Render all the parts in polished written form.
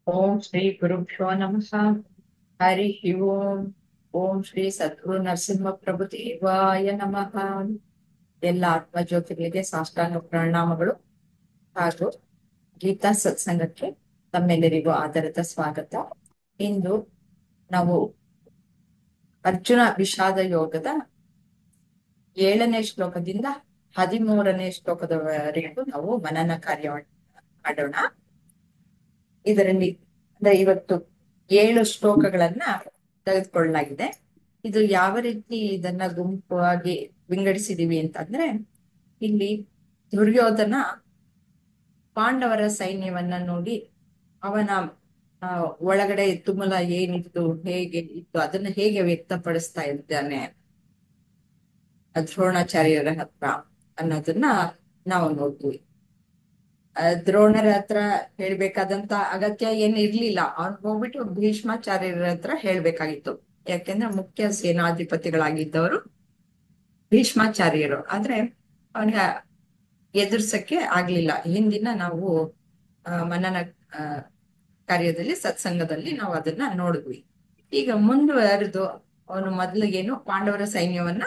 ಓಂ ಶ್ರೀ ಗುರುಭ್ಯೋ ನಮಃ. ಹರಿ ಓಂ. ಓಂ ಶ್ರೀ ಸದ್ಗುರು ನರಸಿಂಹ ಪ್ರಭು ದೇವಾಯ ನಮಃ. ಎಲ್ಲ ಆತ್ಮಜ್ಯೋತಿಗಳಿಗೆ ಸಾಷ್ಟಾಂಗ ಪ್ರಣಾಮಗಳು ಹಾಗೂ ಗೀತಾ ಸತ್ಸಂಗಕ್ಕೆ ತಮ್ಮೆಲ್ಲರಿಗೂ ಆದರದ ಸ್ವಾಗತ. ಇಂದು ನಾವು ಅರ್ಜುನ ವಿಷಾದ ಯೋಗದ 7ನೇ ಶ್ಲೋಕದಿಂದ 13ನೇ ಶ್ಲೋಕದವರೆಗೂ ನಾವು ಮನನ ಕಾರ್ಯವನ್ನು ಮಾಡೋಣ. ಇದರಲ್ಲಿ ಅಂದ್ರೆ ಇವತ್ತು 7 ಶ್ಲೋಕಗಳನ್ನ ತೆಗೆದುಕೊಳ್ಳಲಾಗಿದೆ. ಇದು ಯಾವ ರೀತಿ ಇದನ್ನ ಗುಂಪಾಗಿ ವಿಂಗಡಿಸಿದೀವಿ ಅಂತಂದ್ರೆ, ಇಲ್ಲಿ ದುರ್ಯೋಧನ ಪಾಂಡವರ ಸೈನ್ಯವನ್ನ ನೋಡಿ ಅವನ ಒಳಗಡೆ ತುಮುಲ ಏನಿತ್ತು, ಹೇಗೆ ಇತ್ತು, ಅದನ್ನ ಹೇಗೆ ವ್ಯಕ್ತಪಡಿಸ್ತಾ ಇದ್ದಾನೆ ದ್ರೋಣಾಚಾರ್ಯರ ಹತ್ರ ಅನ್ನೋದನ್ನ ನಾವು ನೋಡ್ತೀವಿ. ದ್ರೋಣರ ಹತ್ರ ಹೇಳ್ಬೇಕಾದಂತ ಅಗತ್ಯ ಏನ್ ಇರ್ಲಿಲ್ಲ. ಅವ್ನ್ ಹೋಗ್ಬಿಟ್ಟು ಭೀಷ್ಮಾಚಾರ್ಯರ ಹತ್ರ ಹೇಳ್ಬೇಕಾಗಿತ್ತು. ಯಾಕೆಂದ್ರೆ ಮುಖ್ಯ ಸೇನಾಧಿಪತಿಗಳಾಗಿದ್ದವರು ಭೀಷ್ಮಾಚಾರ್ಯರು. ಆದ್ರೆ ಅವನಿಗೆ ಎದುರ್ಸಕ್ಕೆ ಆಗ್ಲಿಲ್ಲ. ಹಿಂದಿನ ನಾವು ಮನನ ಆ, ಕಾರ್ಯದಲ್ಲಿ ಸತ್ಸಂಗದಲ್ಲಿ ನಾವು ಅದನ್ನ ನೋಡಿದ್ವಿ. ಈಗ ಮುಂದುವರೆದು ಅವನು ಮೊದಲಿಗೇನು ಪಾಂಡವರ ಸೈನ್ಯವನ್ನ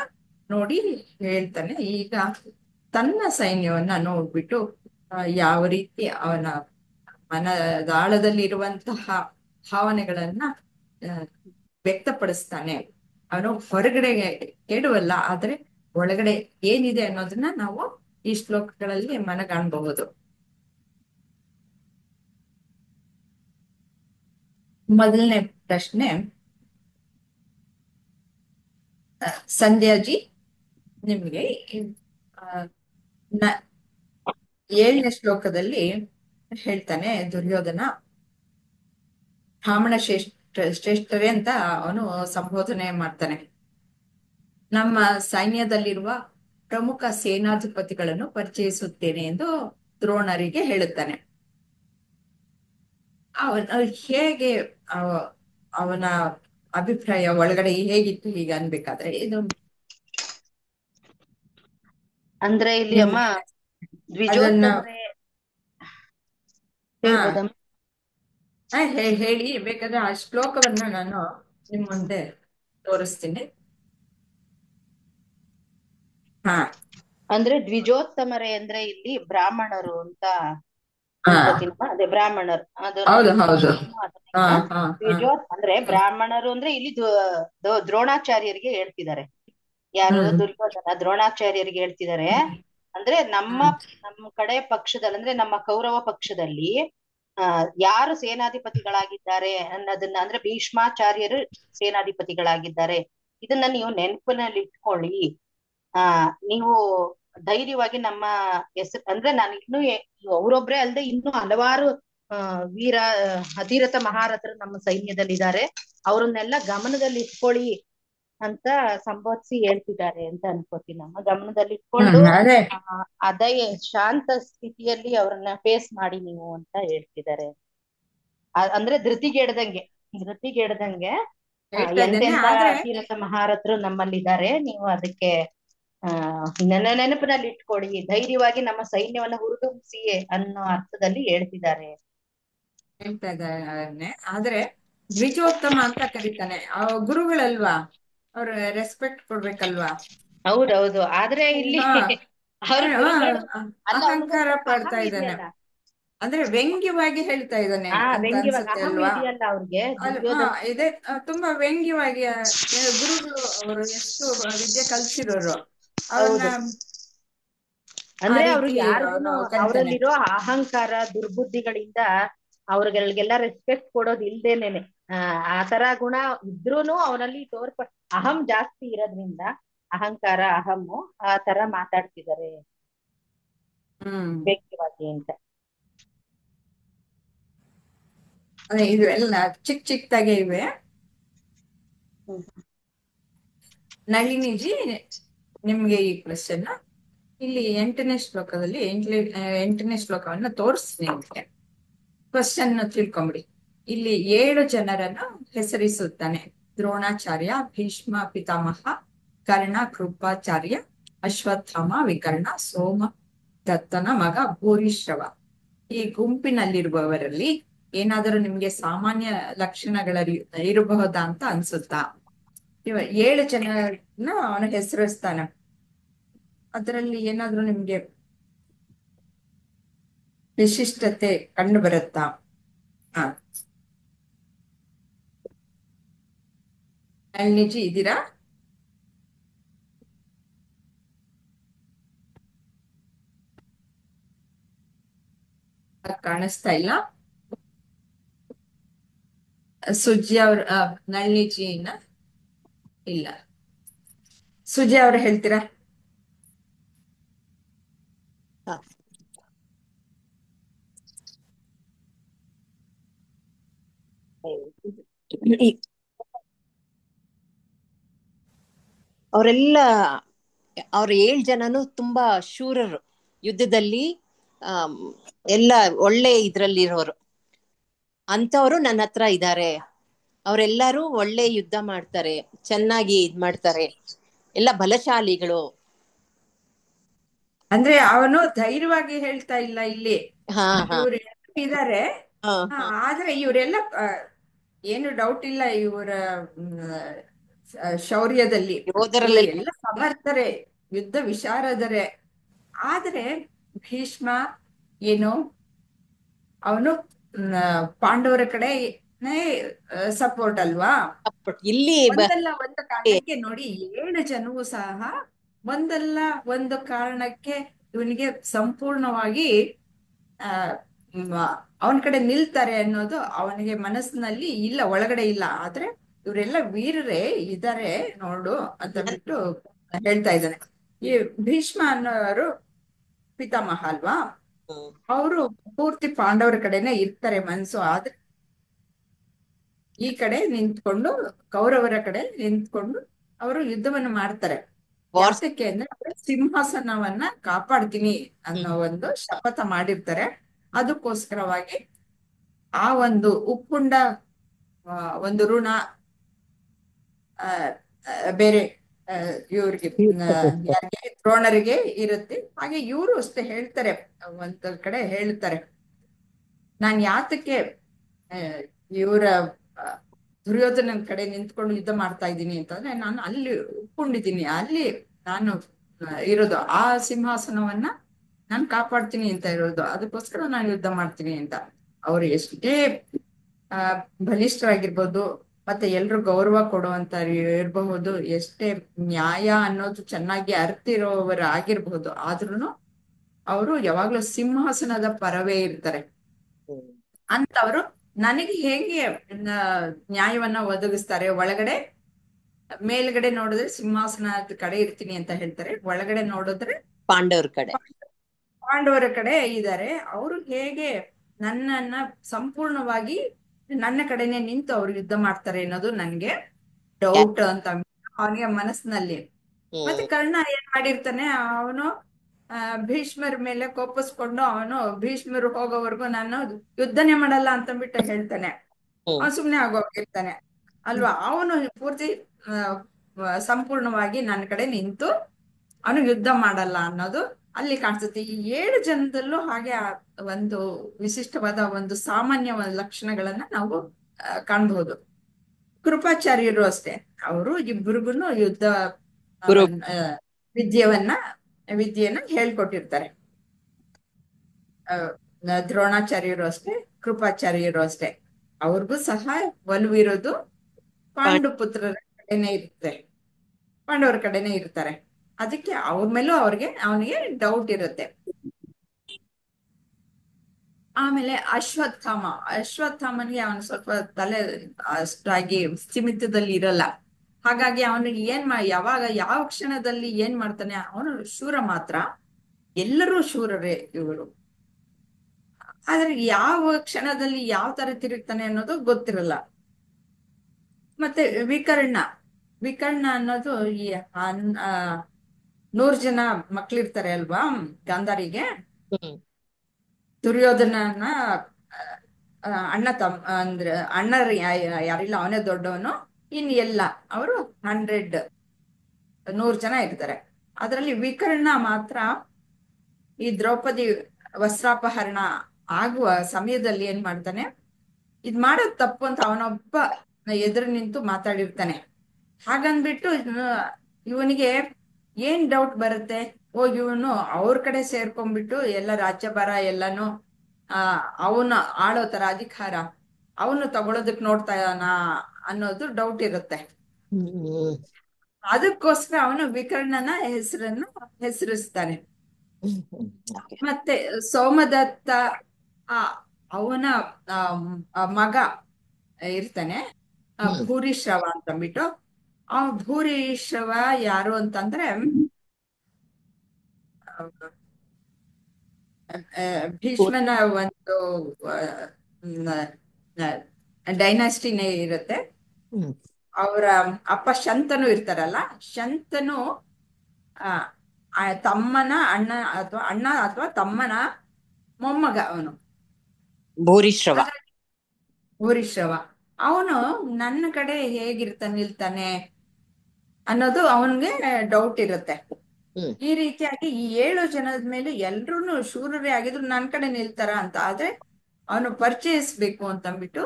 ನೋಡಿ ಹೇಳ್ತಾನೆ. ಈಗ ತನ್ನ ಸೈನ್ಯವನ್ನ ನೋಡ್ಬಿಟ್ಟು ಯಾವ ರೀತಿ ಅವನ ಮನದಾಳದಲ್ಲಿರುವಂತಹ ಭಾವನೆಗಳನ್ನ ವ್ಯಕ್ತಪಡಿಸ್ತಾನೆ. ಅವನು ಹೊರಗಡೆ ಕೆಡುವಲ್ಲ, ಆದ್ರೆ ಒಳಗಡೆ ಏನಿದೆ ಅನ್ನೋದನ್ನ ನಾವು ಈ ಶ್ಲೋಕಗಳಲ್ಲಿ ಮನಗಾಣಬಹುದು. ಮೊದಲನೇ ಪ್ರಶ್ನೆ, ಸಂಧ್ಯಾಜಿ ನಿಮ್ಗೆ 7ನೇ ಶ್ಲೋಕದಲ್ಲಿ ಹೇಳ್ತಾನೆ ದುರ್ಯೋಧನ ಬ್ರಾಹ್ಮಣ ಶ್ರೇಷ್ಠರೇ ಅಂತ ಅವನು ಸಂಬೋಧನೆ ಮಾಡ್ತಾನೆ. ನಮ್ಮ ಸೈನ್ಯದಲ್ಲಿರುವ ಪ್ರಮುಖ ಸೇನಾಧಿಪತಿಗಳನ್ನು ಪರಿಚಯಿಸುತ್ತೇನೆ ಎಂದು ದ್ರೋಣರಿಗೆ ಹೇಳುತ್ತಾನೆ. ಹೇಗೆ ಅವನ ಅಭಿಪ್ರಾಯ ಒಳಗಡೆ ಹೇಗಿತ್ತು ಈಗ ಅನ್ಬೇಕಾದ್ರೆ ಇದು ಅಂದ್ರೆ ಇಲ್ಲಿ ಅಮ್ಮ ಅದನ್ನ ಹೇಳ್ಬೋದಮ್ಮ? ಹೇಳಿ. ಬೇಕಾದ್ರೆ ಆ ಶ್ಲೋಕವನ್ನ ನಾನು ನಿಮ್ ಮುಂದೆ ತೋರಿಸ್ತೀನಿ. ಅಂದ್ರೆ ದ್ವಿಜೋತ್ತಮರೇ ಅಂದ್ರೆ ಇಲ್ಲಿ ಬ್ರಾಹ್ಮಣರು ಅಂತ ಅನ್ಕೋತೀನಮ್ಮ. ಅದೇ ಬ್ರಾಹ್ಮಣರು ಅಂದ್ರೆ ಬ್ರಾಹ್ಮಣರು ಅಂದ್ರೆ ಇಲ್ಲಿ ದ್ರೋಣಾಚಾರ್ಯರಿಗೆ ಹೇಳ್ತಿದ್ದಾರೆ. ಯಾರು? ದುರ್ಯೋಧನ ದ್ರೋಣಾಚಾರ್ಯರಿಗೆ ಹೇಳ್ತಿದ್ದಾರೆ. ಅಂದ್ರೆ ನಮ್ಮ ಕಡೆ ಪಕ್ಷದಲ್ಲಿ ಅಂದ್ರೆ ನಮ್ಮ ಕೌರವ ಪಕ್ಷದಲ್ಲಿ ಯಾರು ಸೇನಾಧಿಪತಿಗಳಾಗಿದ್ದಾರೆ ಅನ್ನೋದನ್ನ, ಅಂದ್ರೆ ಭೀಷ್ಮಾಚಾರ್ಯರು ಸೇನಾಧಿಪತಿಗಳಾಗಿದ್ದಾರೆ. ಇದನ್ನ ನೀವು ನೆನಪಿನಲ್ಲಿ ಇಟ್ಕೊಳ್ಳಿ. ನೀವು ಧೈರ್ಯವಾಗಿ ನಮ್ಮ ಹೆಸರು, ಅಂದ್ರೆ ನಾನು ಇನ್ನೂ ಅವರೊಬ್ರೇ ಅಲ್ಲದೆ ಇನ್ನೂ ಹಲವಾರು ವೀರ ಅಧಿರಥ ಮಹಾರಥರು ನಮ್ಮ ಸೈನ್ಯದಲ್ಲಿದ್ದಾರೆ, ಅವ್ರನ್ನೆಲ್ಲ ಗಮನದಲ್ಲಿ ಇಟ್ಕೊಳ್ಳಿ ಅಂತ ಸಂಬೋಧಿಸಿ ಹೇಳ್ತಿದ್ದಾರೆ ಅಂತ ಅನ್ಕೋತೀನಿ. ನಮ್ಮ ಗಮನದಲ್ಲಿ ಇಟ್ಕೊಂಡು ಅದೇ ಶಾಂತ ಸ್ಥಿತಿಯಲ್ಲಿ ಅವ್ರನ್ನ ಫೇಸ್ ಮಾಡಿ ನೀವು ಅಂತ ಹೇಳ್ತಿದ್ದಾರೆ. ಅಂದ್ರೆ ಧೃತಿಗೆಡದಂಗೆ ಎಂತೆಂತ ಅಧಿರಥ ಮಹಾರಥರು ನಮ್ಮಲ್ಲಿದ್ದಾರೆ, ನೀವು ಅದಕ್ಕೆ ನನ್ನ ನೆನಪಿನಲ್ಲಿ ಇಟ್ಕೊಳ್ಳಿ, ಧೈರ್ಯವಾಗಿ ನಮ್ಮ ಸೈನ್ಯವನ್ನ ಹುರಿದುಂಬಿಸಿ ಅನ್ನೋ ಅರ್ಥದಲ್ಲಿ ಹೇಳ್ತಾ ಇದ್ದಾನೆ. ಆದ್ರೆ ದ್ವಿಜೋತ್ತಮ ಅಂತ ಕರೀತಾನೆ. ಗುರುಗಳಲ್ವಾ, ಅವ್ರ ರೆಸ್ಪೆಕ್ಟ್ ಕೊಡ್ಬೇಕಲ್ವಾ? ಹೌದೌದು. ಆದ್ರೆ ಇಲ್ಲಿ ಅಹಂಕಾರ ಪಡ್ತಾ ಇದ್ದಾನೆ, ಅಂದ್ರೆ ವ್ಯಂಗ್ಯವಾಗಿ ಹೇಳ್ತಾ ಇದ್ದಾನೆ ಅಂತ ಅನ್ಸುತ್ತೆ ಅಲ್ವಾ? ಇದೆ ತುಂಬಾ ವ್ಯಂಗ್ಯವಾಗಿ. ಗುರುಗಳು ಅವರು ಎಷ್ಟು ವಿದ್ಯೆ ಕಲ್ಸಿರೋರು ಅವ್ರನ್ನ, ಅಂದ್ರೆ ಅವ್ರು ಯಾರಿಗೂ ಅವರಲ್ಲಿರೋ ಅಹಂಕಾರ ದುರ್ಬುದ್ಧಿಗಳಿಂದ ಅವ್ರಿಗೆಲ್ಲ ರೆಸ್ಪೆಕ್ಟ್ ಕೊಡೋದು ಇಲ್ದೇನೇನೆ ಆ ತರ ಗುಣ ಇದ್ರೂನು ಅವನಲ್ಲಿ ಅಹಂ ಜಾಸ್ತಿ ಇರೋದ್ರಿಂದ ಅಹಂಕಾರ ಅಹಮ್ಮು ಆ ತರ ಮಾತಾಡ್ತಿದ್ದಾರೆ ವ್ಯಕ್ತಿವಾಗಿ ಅಂತ. ಇದು ಎಲ್ಲ ಚಿಕ್ಕದಾಗೆ ಇವೆ. ನಳಿನಿಜಿ ನಿಮ್ಗೆ ಈ ಕ್ವೆಶ್ಚನ್ ಇಲ್ಲಿ 8ನೇ ಶ್ಲೋಕದಲ್ಲಿ 8ನೇ ಶ್ಲೋಕವನ್ನ ತೋರಿಸ್ತೀನಿ. ನಿಮ್ಗೆ ಕ್ವೆಶ್ಚನ್ ತಿಳ್ಕೊಂಬಿಡಿ. ಇಲ್ಲಿ 7 ಜನರನ್ನು ಹೆಸರಿಸುತ್ತಾನೆ. ದ್ರೋಣಾಚಾರ್ಯ, ಭೀಷ್ಮ ಪಿತಾಮಹ, ಕರ್ಣ, ಕೃಪಾಚಾರ್ಯ, ಅಶ್ವತ್ಥಾಮ, ವಿಕರ್ಣ, ಸೋಮ ದತ್ತನ ಮಗ ಭೂರಿಶ್ರವ. ಈ ಗುಂಪಿನಲ್ಲಿರುವವರಲ್ಲಿ ಏನಾದರೂ ನಿಮ್ಗೆ ಸಾಮಾನ್ಯ ಲಕ್ಷಣಗಳ ಇರಬಹುದಾ ಅಂತ ಅನ್ಸುತ್ತಾ? 7 ಜನನ ಅವನ ಹೆಸರಿಸ್ತಾನೆ, ಅದರಲ್ಲಿ ಏನಾದ್ರೂ ನಿಮ್ಗೆ ವಿಶಿಷ್ಟತೆ ಕಂಡು ಬರುತ್ತಾ? ನಿಜಿ ಇದ್ದೀರಾ? ಕಾಣಿಸ್ತಾ ಇಲ್ಲ. ಸುಜಿ ಅವ್ರ ನಳಿನಿಜಿನ ಇಲ್ಲ. ಸುಜಿ ಅವ್ರು ಹೇಳ್ತೀರಾ? ಅವರೆಲ್ಲ ಅವ್ರ 7 ಜನನು ತುಂಬಾ ಶೂರರು, ಯುದ್ಧದಲ್ಲಿ ಎಲ್ಲ ಒಳ್ಳೆ ಇದ್ರಲ್ಲಿರೋರು ಅಂತವ್ರು ನನ್ನ ಹತ್ರ ಇದ್ದಾರೆ. ಅವರೆಲ್ಲರೂ ಒಳ್ಳೆ ಯುದ್ಧ ಮಾಡ್ತಾರೆ, ಚೆನ್ನಾಗಿ ಇದ್ ಮಾಡ್ತಾರೆ, ಎಲ್ಲ ಬಲಶಾಲಿಗಳು. ಅಂದ್ರೆ ಅವನು ಧೈರ್ಯವಾಗಿ ಹೇಳ್ತಾ ಇಲ್ಲ ಇಲ್ಲಿ, ಇವ್ರು ಇದ್ದಾರೆ. ಆದ್ರೆ ಇವರೆಲ್ಲ ಏನು ಡೌಟ್ ಇಲ್ಲ ಇವರ ಶೌರ್ಯದಲ್ಲಿ, ಎಲ್ಲ ಸಮರ್ಥರೆ, ಯುದ್ಧ ವಿಶಾರದರೆ. ಆದ್ರೆ ಭೀಷ್ಮ ಏನು, ಅವನು ಪಾಂಡವರ ಕಡೆನೇ ಸಪೋರ್ಟ್ ಅಲ್ವಾ? ಇಲ್ಲಿ ಒಂದಲ್ಲ ಒಂದು ಕಾರಣಕ್ಕೆ ನೋಡಿ, 7 ಜನವೂ ಸಹ ಒಂದಲ್ಲ ಒಂದು ಕಾರಣಕ್ಕೆ ಇವನಿಗೆ ಸಂಪೂರ್ಣವಾಗಿ ಅವನ ಕಡೆ ನಿಲ್ತಾರೆ ಅನ್ನೋದು ಅವನಿಗೆ ಮನಸ್ಸಿನಲ್ಲಿ ಇಲ್ಲ, ಒಳಗಡೆ ಇಲ್ಲ. ಆದ್ರೆ ಇವರೆಲ್ಲ ವೀರರೇ ಇದ್ದಾರೆ ನೋಡು ಅಂತ ಬಿಟ್ಟು ಹೇಳ್ತಾ ಇದ್ದಾನೆ. ಈ ಭೀಷ್ಮ ಅನ್ನೋರು ಪಿತಾಮಹ ಅಲ್ವಾ, ಅವರು ಪೂರ್ತಿ ಪಾಂಡವರ ಕಡೆನೆ ಇರ್ತಾರೆ ಮನ್ಸು. ಆದ್ರೆ ಈ ಕಡೆ ನಿಂತ್ಕೊಂಡು, ಕೌರವರ ಕಡೆ ನಿಂತ್ಕೊಂಡು ಅವರು ಯುದ್ಧವನ್ನು ಮಾಡ್ತಾರೆ. ಯಾತಕ್ಕೆ ಅಂದ್ರೆ ಸಿಂಹಾಸನವನ್ನ ಕಾಪಾಡ್ತೀನಿ ಅನ್ನೋ ಒಂದು ಶಪಥ ಮಾಡಿರ್ತಾರೆ. ಅದಕ್ಕೋಸ್ಕರವಾಗಿ ಆ ಒಂದು ಉಪ್ಪುಂಡ ಒಂದು ಋಣ ಬೇರೆ ಇವ್ರಿಗೆ ದ್ರೋಣರಿಗೆ ಇರುತ್ತೆ. ಹಾಗೆ ಇವರು ಅಷ್ಟೇ ಹೇಳ್ತಾರೆ, ಒಂದ್ ಕಡೆ ಹೇಳ್ತಾರೆ, ನಾನ್ ಯಾತಕ್ಕೆ ಇವರ ದುರ್ಯೋಧನನ ಕಡೆ ನಿಂತ್ಕೊಂಡು ಯುದ್ಧ ಮಾಡ್ತಾ ಇದ್ದೀನಿ ಅಂತಂದ್ರೆ, ನಾನು ಅಲ್ಲಿ ಉಪ್ಕೊಂಡಿದ್ದೀನಿ, ಅಲ್ಲಿ ನಾನು ಇರೋದು, ಆ ಸಿಂಹಾಸನವನ್ನ ನಾನು ಕಾಪಾಡ್ತೀನಿ ಅಂತ ಇರೋದು, ಅದಕ್ಕೋಸ್ಕರ ನಾನು ಯುದ್ಧ ಮಾಡ್ತೀನಿ ಅಂತ. ಅವ್ರು ಎಷ್ಟೇ ಬಲಿಷ್ಠರಾಗಿರ್ಬೋದು, ಮತ್ತೆ ಎಲ್ರು ಗೌರವ ಕೊಡುವಂತ ಇರಬಹುದು, ಎಷ್ಟೇ ನ್ಯಾಯ ಅನ್ನೋದು ಚೆನ್ನಾಗಿ ಅರ್ತಿರೋವರು ಆಗಿರ್ಬಹುದು, ಆದ್ರೂನು ಅವರು ಯಾವಾಗ್ಲೂ ಸಿಂಹಾಸನದ ಪರವೇ ಇರ್ತಾರೆ. ಅಂತವ್ರು ನನಗೆ ಹೇಗೆ ನ್ಯಾಯವನ್ನ ಒದಗಿಸ್ತಾರೆ? ಒಳಗಡೆ ಮೇಲ್ಗಡೆ ನೋಡಿದ್ರೆ ಸಿಂಹಾಸನದ ಕಡೆ ಇರ್ತೀನಿ ಅಂತ ಹೇಳ್ತಾರೆ, ಒಳಗಡೆ ನೋಡಿದ್ರೆ ಪಾಂಡವರ ಕಡೆ ಇದ್ದಾರೆ. ಅವರು ಹೇಗೆ ನನ್ನನ್ನ ಸಂಪೂರ್ಣವಾಗಿ ನನ್ನ ಕಡೆನೆ ನಿಂತು ಅವ್ರು ಯುದ್ಧ ಮಾಡ್ತಾರೆ ಅನ್ನೋದು ನನ್ಗೆ ಡೌಟ್ ಅಂತ ಅವನಿಗೆ ಮನಸ್ಸಿನಲ್ಲಿ. ಮತ್ತೆ ಕರ್ಣ ಏನ್ ಮಾಡಿರ್ತಾನೆ, ಅವನು ಭೀಷ್ಮರ ಮೇಲೆ ಕೋಪಿಸ್ಕೊಂಡು ಅವನು ಭೀಷ್ಮರು ಹೋಗೋವರೆಗೂ ನಾನು ಯುದ್ಧನೇ ಮಾಡಲ್ಲ ಅಂತಂದ್ಬಿಟ್ಟು ಹೇಳ್ತಾನೆ. ಅವನು ಸುಮ್ನೆ ಆಗೋಗಿರ್ತಾನೆ ಅಲ್ವಾ? ಅವನು ಪೂರ್ತಿ ಸಂಪೂರ್ಣವಾಗಿ ನನ್ನ ಕಡೆ ನಿಂತು ಅವನು ಯುದ್ಧ ಮಾಡಲ್ಲ ಅನ್ನೋದು ಅಲ್ಲಿ ಕಾಣಿಸುತ್ತೆ. ಈ 7 ಜನದಲ್ಲೂ ಹಾಗೆ ಒಂದು ವಿಶಿಷ್ಟವಾದ ಒಂದು ಸಾಮಾನ್ಯ ಲಕ್ಷಣಗಳನ್ನ ನಾವು ಕಾಣಬಹುದು. ಕೃಪಾಚಾರ್ಯರು ಅಷ್ಟೇ, ಅವರು ಇಬ್ಬರಿಗೂ ಯುದ್ಧ ವಿದ್ಯೆಯನ್ನ ಹೇಳ್ಕೊಟ್ಟಿರ್ತಾರೆ. ದ್ರೋಣಾಚಾರ್ಯರು ಅಷ್ಟೇ, ಕೃಪಾಚಾರ್ಯರು ಅಷ್ಟೇ, ಅವ್ರಿಗೂ ಸಹ ಒಲವಿರೋದು ಪಾಂಡು ಪುತ್ರರ ಕಡೆನೆ ಇರುತ್ತೆ, ಪಾಂಡವರ ಕಡೆನೆ ಇರ್ತಾರೆ. ಅದಕ್ಕೆ ಅವ್ರ ಮೇಲೂ ಅವನಿಗೆ ಡೌಟ್ ಇರುತ್ತೆ. ಆಮೇಲೆ ಅಶ್ವತ್ಥಾಮನಿಗೆ ಅವನು ಸ್ವಲ್ಪ ತಲೆ ಅಷ್ಟಾಗಿ ಸ್ಥಿಮಿತದಲ್ಲಿ ಇರಲ್ಲ. ಹಾಗಾಗಿ ಅವನಿಗೆ ಯಾವಾಗ ಯಾವ ಕ್ಷಣದಲ್ಲಿ ಏನ್ ಮಾಡ್ತಾನೆ, ಅವನು ಶೂರ ಮಾತ್ರ, ಎಲ್ಲರೂ ಶೂರರೇ ಇವರು. ಆದ್ರೆ ಯಾವ ಕ್ಷಣದಲ್ಲಿ ಯಾವ ತರ ತಿರುಗ್ತಾನೆ ಅನ್ನೋದು ಗೊತ್ತಿರಲ್ಲ. ಮತ್ತೆ ವಿಕರ್ಣ ಅನ್ನೋದು ಈ 100 ಜನ ಮಕ್ಳಿರ್ತಾರೆ ಅಲ್ವಾ ಗಾಂಧಾರಿಗೆ, ದುರ್ಯೋಧನನ ಅಣ್ಣ ಅಂದ್ರೆ ಅಣ್ಣರು ಯಾರಿಲ್ಲ, ಅವನೇ ದೊಡ್ಡವನು. ಇನ್ ಎಲ್ಲ ಅವರು 100 ಜನ ಇರ್ತಾರೆ. ಅದರಲ್ಲಿ ವಿಕರ್ಣ ಮಾತ್ರ ಈ ದ್ರೌಪದಿ ವಸ್ತ್ರಾಪಹರಣ ಆಗುವ ಸಮಯದಲ್ಲಿ ಏನ್ ಮಾಡ್ತಾನೆ, ಇದ್ ಮಾಡೋದ್ ತಪ್ಪು ಅಂತ ಅವನೊಬ್ಬ ಎದುರು ನಿಂತು ಮಾತಾಡಿರ್ತಾನೆ. ಹಾಗಂದ್ಬಿಟ್ಟು ಇವನಿಗೆ ಏನ್ ಡೌಟ್ ಬರುತ್ತೆ, ಓ ಇವನು ಅವ್ರ ಕಡೆ ಸೇರ್ಕೊಂಡ್ಬಿಟ್ಟು ಎಲ್ಲ ರಾಜ್ಯಭಾರ ಎಲ್ಲಾನು ಅವನ ಆಳೋ ತರ ಅಧಿಕಾರ ಅವನು ತಗೊಳೋದಕ್ ನೋಡ್ತಾ ಇದ್ದಾನ ಅನ್ನೋದು ಡೌಟ್ ಇರುತ್ತೆ. ಅದಕ್ಕೋಸ್ಕರ ಅವನು ವಿಕರ್ಣನ ಹೆಸರಿಸ್ತಾನೆ. ಮತ್ತೆ ಸೋಮದತ್ತ ಅವನ ಮಗ ಇರ್ತಾನೆ ಭೂರಿಶ್ರವ ಅಂತಂದ್ಬಿಟ್ಟು. ಆ ಭೂರಿಶ್ರವ ಯಾರು ಅಂತಂದ್ರೆ ಭೀಷ್ಮನ ಒಂದು ಡೈನಾಸ್ಟಿನೇ ಇರುತ್ತೆ. ಅವರ ಅಪ್ಪ ಶಂತನು ಇರ್ತಾರಲ್ಲ, ಶಂತನು ತಮ್ಮನ ಅಣ್ಣ ಅಥವಾ ತಮ್ಮನ ಮೊಮ್ಮಗ ಅವನು ಭೂರಿಶ್ರವ. ಅವನು ನನ್ನ ಕಡೆ ನಿಲ್ತಾನೆ ಅನ್ನೋದು ಅವನ್ಗೆ ಡೌಟ್ ಇರುತ್ತೆ. ಈ ರೀತಿಯಾಗಿ ಈ 7 ಜನದ ಮೇಲೆ ಎಲ್ರು ಶೂರರೇ ಆಗಿದ್ರು ನನ್ ಕಡೆ ನಿಲ್ತಾರ ಅಂತ. ಆದ್ರೆ ಅವನು ಪರಿಚಯಿಸ್ಬೇಕು ಅಂತಂದ್ಬಿಟ್ಟು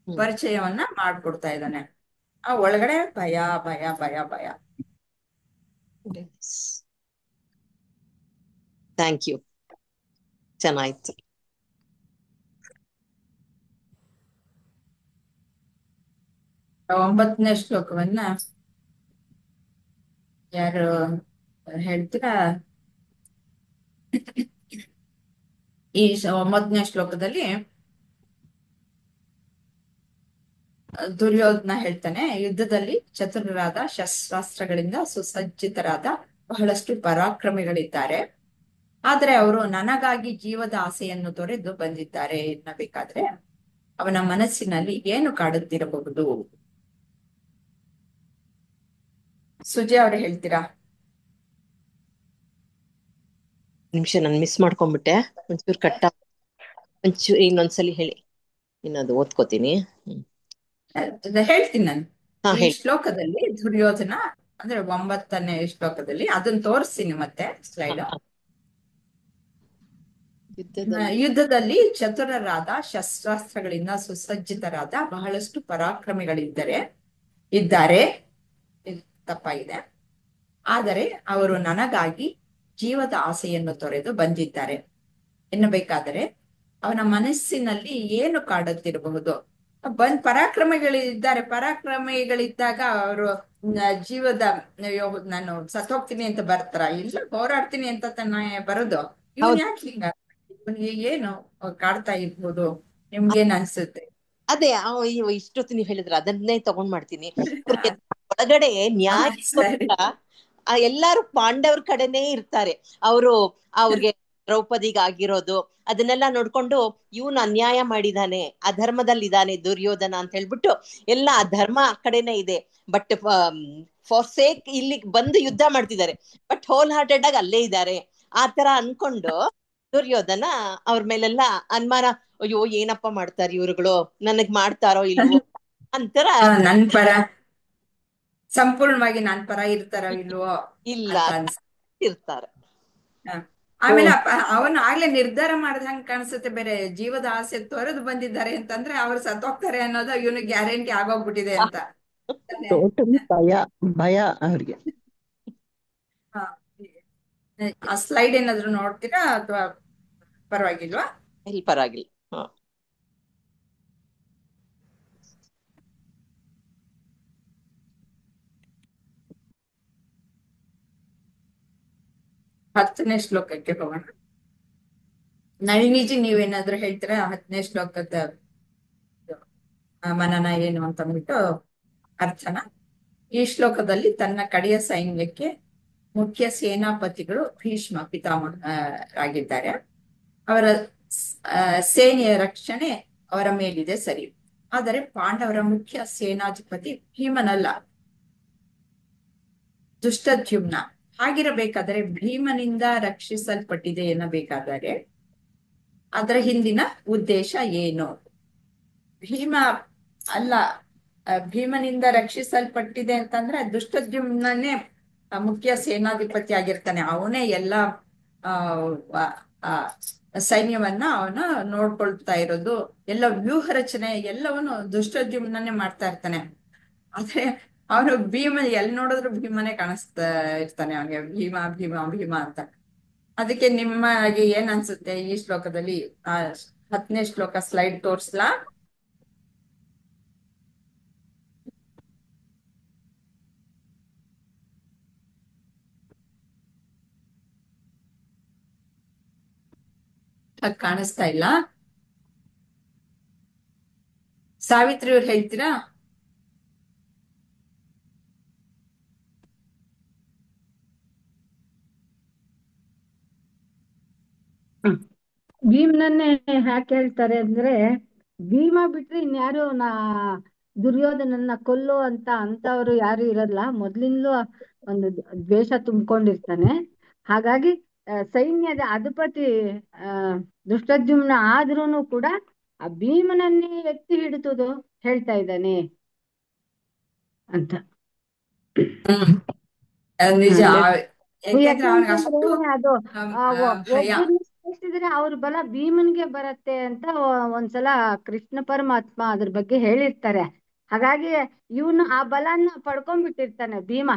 ಪರಿಚಯವನ್ನ ಮಾಡ್ಕೊಡ್ತಾ ಇದ್ದಾನೆ. ಆ ಒಳಗಡೆ ಭಯ ಭಯ ಭಯ ಭಯ. ಥ್ಯಾಂಕ್ ಯು, ಚೆನ್ನಾಯ್ತು. ಒಂಬತ್ತನೇ ಶ್ಲೋಕವನ್ನ ಯಾರು ಹೇಳ್ತೀರಾ? ಈ 9ನೇ ಶ್ಲೋಕದಲ್ಲಿ ದುರ್ಯೋಧನ ಹೇಳ್ತಾನೆ, ಯುದ್ಧದಲ್ಲಿ ಚತುರರಾದ ಶಸ್ತ್ರಾಸ್ತ್ರಗಳಿಂದ ಸುಸಜ್ಜಿತರಾದ ಬಹಳಷ್ಟು ಪರಾಕ್ರಮಿಗಳಿದ್ದಾರೆ. ಆದರೆ ಅವರು ನನಗಾಗಿ ಜೀವದ ಆಸೆಯನ್ನು ತೊರೆದು ಬಂದಿದ್ದಾರೆ ಎನ್ನಬೇಕಾದ್ರೆ ಅವನ ಮನಸ್ಸಿನಲ್ಲಿ ಏನು ಕಾಡುತ್ತಿರಬಹುದು? ಸುಜಯ್ ಅವ್ರು ಹೇಳ್ತೀರಾ? ನಿಮಿಷ, ನಾನು ಮಿಸ್ ಮಾಡ್ಕೊಂಡ್ಬಿಟ್ಟೆ, ಒಂಚೂರು ಒಂಚೂರು ಇನ್ನೊಂದ್ಸಲಿ ಹೇಳಿ, ಇನ್ನದು ಓದ್ಕೋತೀನಿ. ಹೇಳ್ತೀನಿ ನಾನು. ಈ ಶ್ಲೋಕದಲ್ಲಿ ದುರ್ಯೋಧನ ಅಂದ್ರೆ 9ನೇ ಶ್ಲೋಕದಲ್ಲಿ ಅದನ್ನ ತೋರಿಸ್ತೀನಿ ಮತ್ತೆ ಸ್ಲೈಡ್. ಯುದ್ಧದಲ್ಲಿ ಚತುರರಾದ ಶಸ್ತ್ರಾಸ್ತ್ರಗಳಿಂದ ಸುಸಜ್ಜಿತರಾದ ಬಹಳಷ್ಟು ಪರಾಕ್ರಮಿಗಳಿದ್ದಾರೆ. ತಪ್ಪಾಗಿದೆ. ಆದರೆ ಅವರು ನನಗಾಗಿ ಜೀವದ ಆಸೆಯನ್ನು ತೊರೆದು ಬಂದಿದ್ದಾರೆ ಎನ್ನಬೇಕಾದರೆ ಅವನ ಮನಸ್ಸಿನಲ್ಲಿ ಏನು ಕಾಡುತ್ತಿರಬಹುದು? ಪರಾಕ್ರಮಿಗಳಿದ್ದಾಗ ಅವರು ಜೀವದ ನಾನು ಸತ್ತೋಗ್ತೀನಿ ಅಂತ ಬರ್ತಾರ? ಇಲ್ಲ, ಹೋರಾಡ್ತೀನಿ ಅಂತ ಬರೋದು. ಇವನ್ ಯಾಕೆ ಹಿಂಗ? ಇವನಿಗೆ ಏನು ಕಾಡ್ತಾ ಇರ್ಬೋದು? ನಿಮ್ಗೇನ್ ಅನ್ಸುತ್ತೆ? ಅದೇ ಇಷ್ಟೊತ್ತು ನೀವ್ ಹೇಳಿದ್ರ ಅದನ್ನೇ ತಗೊಂಡ್ ಮಾಡ್ತೀನಿ. ಒಳಗಡೆ ನ್ಯಾಯ ಎಲ್ಲಾರು ಪಾಂಡವ್ರ ಕಡೆನೇ ಇರ್ತಾರೆ. ಅವ್ರಿಗೆ ದ್ರೌಪದಿಗಾಗಿರೋದು ಅದನ್ನೆಲ್ಲ ನೋಡ್ಕೊಂಡು ಇವನು ಅನ್ಯಾಯ ಮಾಡಿದಾನೆ, ಅಧರ್ಮದಲ್ಲಿದ್ದಾನೆ ದುರ್ಯೋಧನ ಅಂತ ಹೇಳ್ಬಿಟ್ಟು ಎಲ್ಲ ಅಧರ್ಮ ಆ ಕಡೆನೇ ಇದೆ. ಬಟ್ ಫಾರ್ ಸೇಕ್ ಇಲ್ಲಿ ಬಂದು ಯುದ್ಧ ಮಾಡ್ತಿದ್ದಾರೆ, ಬಟ್ ಹೋಲ್ ಹಾರ್ಟೆಡ್ ಆಗಿ ಅಲ್ಲೇ ಇದ್ದಾರೆ. ಆತರ ಅನ್ಕೊಂಡು ದುರ್ಯೋಧನ ಅವ್ರ ಮೇಲೆಲ್ಲ ಅನುಮಾನ, ಅಯ್ಯೋ ಏನಪ್ಪ ಮಾಡ್ತಾರ ಇವ್ರುಗಳು, ನನಗ್ ಮಾಡ್ತಾರೋ ಇಲ್ವೋ ಅಂತರ ನನ್ ಪರ ಸಂಪೂರ್ಣವಾಗಿ ನನ್ ಪರ ಇರ್ತಾರೋ ಇಲ್ವೋ ಇಲ್ಲ ಇರ್ತಾರೆ. ಆಮೇಲೆ ಅವನು ಆಗ್ಲೇ ನಿರ್ಧಾರ ಮಾಡ್ದಂಗ್ ಕಾಣಿಸುತ್ತೆ. ಬೇರೆ ಜೀವದ ಆಸೆ ತೊರೆದು ಬಂದಿದ್ದಾರೆ ಅಂತಂದ್ರೆ ಅವ್ರು ಸತ್ತೋಗ್ತಾರೆ ಅನ್ನೋದು ಇವನು ಗ್ಯಾರಂಟಿ ಆಗೋಗ್ಬಿಟ್ಟಿದೆ ಅಂತ. ಭಯ ಅವ್ರಿಗೆ. ಆ ಸ್ಲೈಡ್ ಏನಾದ್ರು ನೋಡ್ತೀರಾ ಅಥವಾ ಪರವಾಗಿಲ್ವಾ? ಇಲ್ಲಿ ಪರವಾಗಿಲ್ಲ. 10ನೇ ಶ್ಲೋಕಕ್ಕೆ ಹೋಗೋಣ. ನಳಿನಿಜಿ ನೀವೇನಾದ್ರೂ ಹೇಳ್ತೀರಾ 10ನೇ ಶ್ಲೋಕದ ಮನನ ಏನು ಅಂತ ಅಂದ್ಬಿಟ್ಟು ಅರ್ಥನ? ಈ ಶ್ಲೋಕದಲ್ಲಿ ತನ್ನ ಕಡೆಯ ಸೈನ್ಯಕ್ಕೆ ಮುಖ್ಯ ಸೇನಾಪತಿಗಳು ಭೀಷ್ಮ ಪಿತಾಮಹರಾಗಿದ್ದಾರೆ. ಅವರ ಸೇನೆಯ ರಕ್ಷಣೆ ಅವರ ಮೇಲಿದೆ ಸರಿ, ಆದರೆ ಪಾಂಡವರ ಮುಖ್ಯ ಸೇನಾಧಿಪತಿ ಭೀಮನಲ್ಲ, ದುಷ್ಟದ್ಯುಮ್ನ. ಹಾಗಿರಬೇಕಾದರೆ ಭೀಮನಿಂದ ರಕ್ಷಿಸಲ್ಪಟ್ಟಿದೆ ಎನ್ನಬೇಕಾದರೆ ಅದರ ಹಿಂದಿನ ಉದ್ದೇಶ ಏನು? ಭೀಮ ಅಲ್ಲ, ಭೀಮನಿಂದ ರಕ್ಷಿಸಲ್ಪಟ್ಟಿದೆ ಅಂತಂದ್ರೆ ದುಷ್ಟದ್ಯುಮ್ನೇ ಮುಖ್ಯ ಸೇನಾಧಿಪತಿ ಆಗಿರ್ತಾನೆ. ಅವನೇ ಎಲ್ಲ ಸೈನ್ಯವನ್ನ ಅವನು ನೋಡ್ಕೊಳ್ತಾ ಇರೋದು, ಎಲ್ಲ ವ್ಯೂಹ ರಚನೆ ಎಲ್ಲವನ್ನು ದುಷ್ಟದ್ಯುಮ್ನೇ ಮಾಡ್ತಾ ಇರ್ತಾನೆ. ಆದ್ರೆ ಅವನು ಭೀಮ ಎಲ್ಲಿ ನೋಡಿದ್ರು ಭೀಮನೇ ಕಾಣಿಸ್ತಾ ಇರ್ತಾನೆ ಅವನಿಗೆ, ಭೀಮ ಭೀಮ ಭೀಮ ಅಂತ. ಅದಕ್ಕೆ ನಿಮಗೆ ಏನ್ ಅನ್ಸುತ್ತೆ ಈ ಶ್ಲೋಕದಲ್ಲಿ? ಆ 10ನೇ ಶ್ಲೋಕ ಸ್ಲೈಡ್ ತೋರ್ಸ್ಲಾ? ಕಾಣಿಸ್ತಾ ಇಲ್ಲ. ಸಾವಿತ್ರಿ ಅವ್ರು ಹೇಳ್ತೀರಾ? ಭೀಮ್ನನ್ನೇ ಯಾಕೆ ಹೇಳ್ತಾರೆ ಅಂದ್ರೆ, ಭೀಮ ಬಿಟ್ರೆ ಇನ್ಯಾರು ದುರ್ಯೋಧನನ್ನ ಕೊಲ್ಲೋ ಅಂತವ್ರು ಯಾರು ಇರಲ್ಲ. ಮೊದ್ಲಿಂದಲೂ ಒಂದು ದ್ವೇಷ ತುಂಬಿಕೊಂಡಿರ್ತಾನೆ. ಹಾಗಾಗಿ ಸೈನ್ಯದ ಅಧಿಪತಿ ದುಷ್ಟದ್ಯುಮ್ನ ಆದ್ರೂನು ಕೂಡ ಆ ಭೀಮನನ್ನೇ ಎತ್ತಿ ಹಿಡಿತುದು ಹೇಳ್ತಾ ಇದ್ದಾನೆ ಅಂತ. ನಿಜ. ಯಾಕೆಂದ್ರೆ ಅವನಿಗೆ ಯಾಕಂತಂದ್ರೆ ಅಷ್ಟು ಅದು ಭಯ. ಒಬ್ಬರನ್ನ ಸೋಲಿಸಿದ್ರೆ ಅವ್ರ ಬಲ ಭೀಮನ್ಗೆ ಬರತ್ತೆ ಅಂತ ಒಂದ್ಸಲ ಕೃಷ್ಣ ಪರಮಾತ್ಮ ಅದ್ರ ಬಗ್ಗೆ ಹೇಳಿರ್ತಾರೆ. ಹಾಗಾಗಿ ಇವನು ಆ ಬಲನ ಪಡ್ಕೊಂಡ್ಬಿಟ್ಟಿರ್ತಾನೆ ಭೀಮ.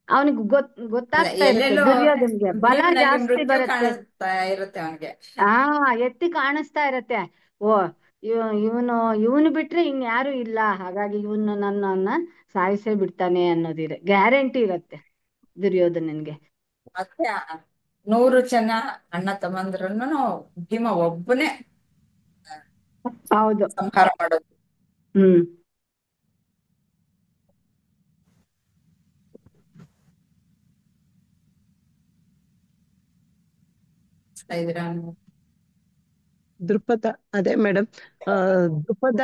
ಅವನಿಗೆ ಗೊತ್ತಾಗ್ತಾ ಇರುತ್ತೆ ಎಲ್ಲೆಲ್ಲೋ ದುರ್ಯೋಧನ್ಗೆ ಬಲ ಭೀಮನಲ್ಲಿ ಜಾಸ್ತಿ ಮೃತ್ಯು ಬರುತ್ತೆ. ಕಾಣಿಸ್ತಾ ಇರುತ್ತೆ ಅವನಿಗೆ. ಎತ್ತಿ ಕಾಣಿಸ್ತಾ ಇರತ್ತೆ. ಓ ಇವನು ಬಿಟ್ರೆ ಇನ್ಯಾರು ಇಲ್ಲ, ಹಾಗಾಗಿ ಇವನು ನನ್ನನ್ನ ಸಾಯಿಸೇ ಬಿಡ್ತಾನೆ ಅನ್ನೋದಿದೆ, ಗ್ಯಾರಂಟಿ ಇರತ್ತೆ ದುರ್ಯೋಧನನ್ಗೆ. ಮತ್ತೆ 100 ಜನ ಅಣ್ಣ ತಮ್ಮಂದ್ರನ್ನು ಭೀಮ ಒಬ್ಬನೇ ಹೌದು. ಸಂಹಾರ ಮಾಡೋದು. ಹ್ಮ್. ದೃಪದ ಅದೇ ಮೇಡಮ್, ದೃಪದ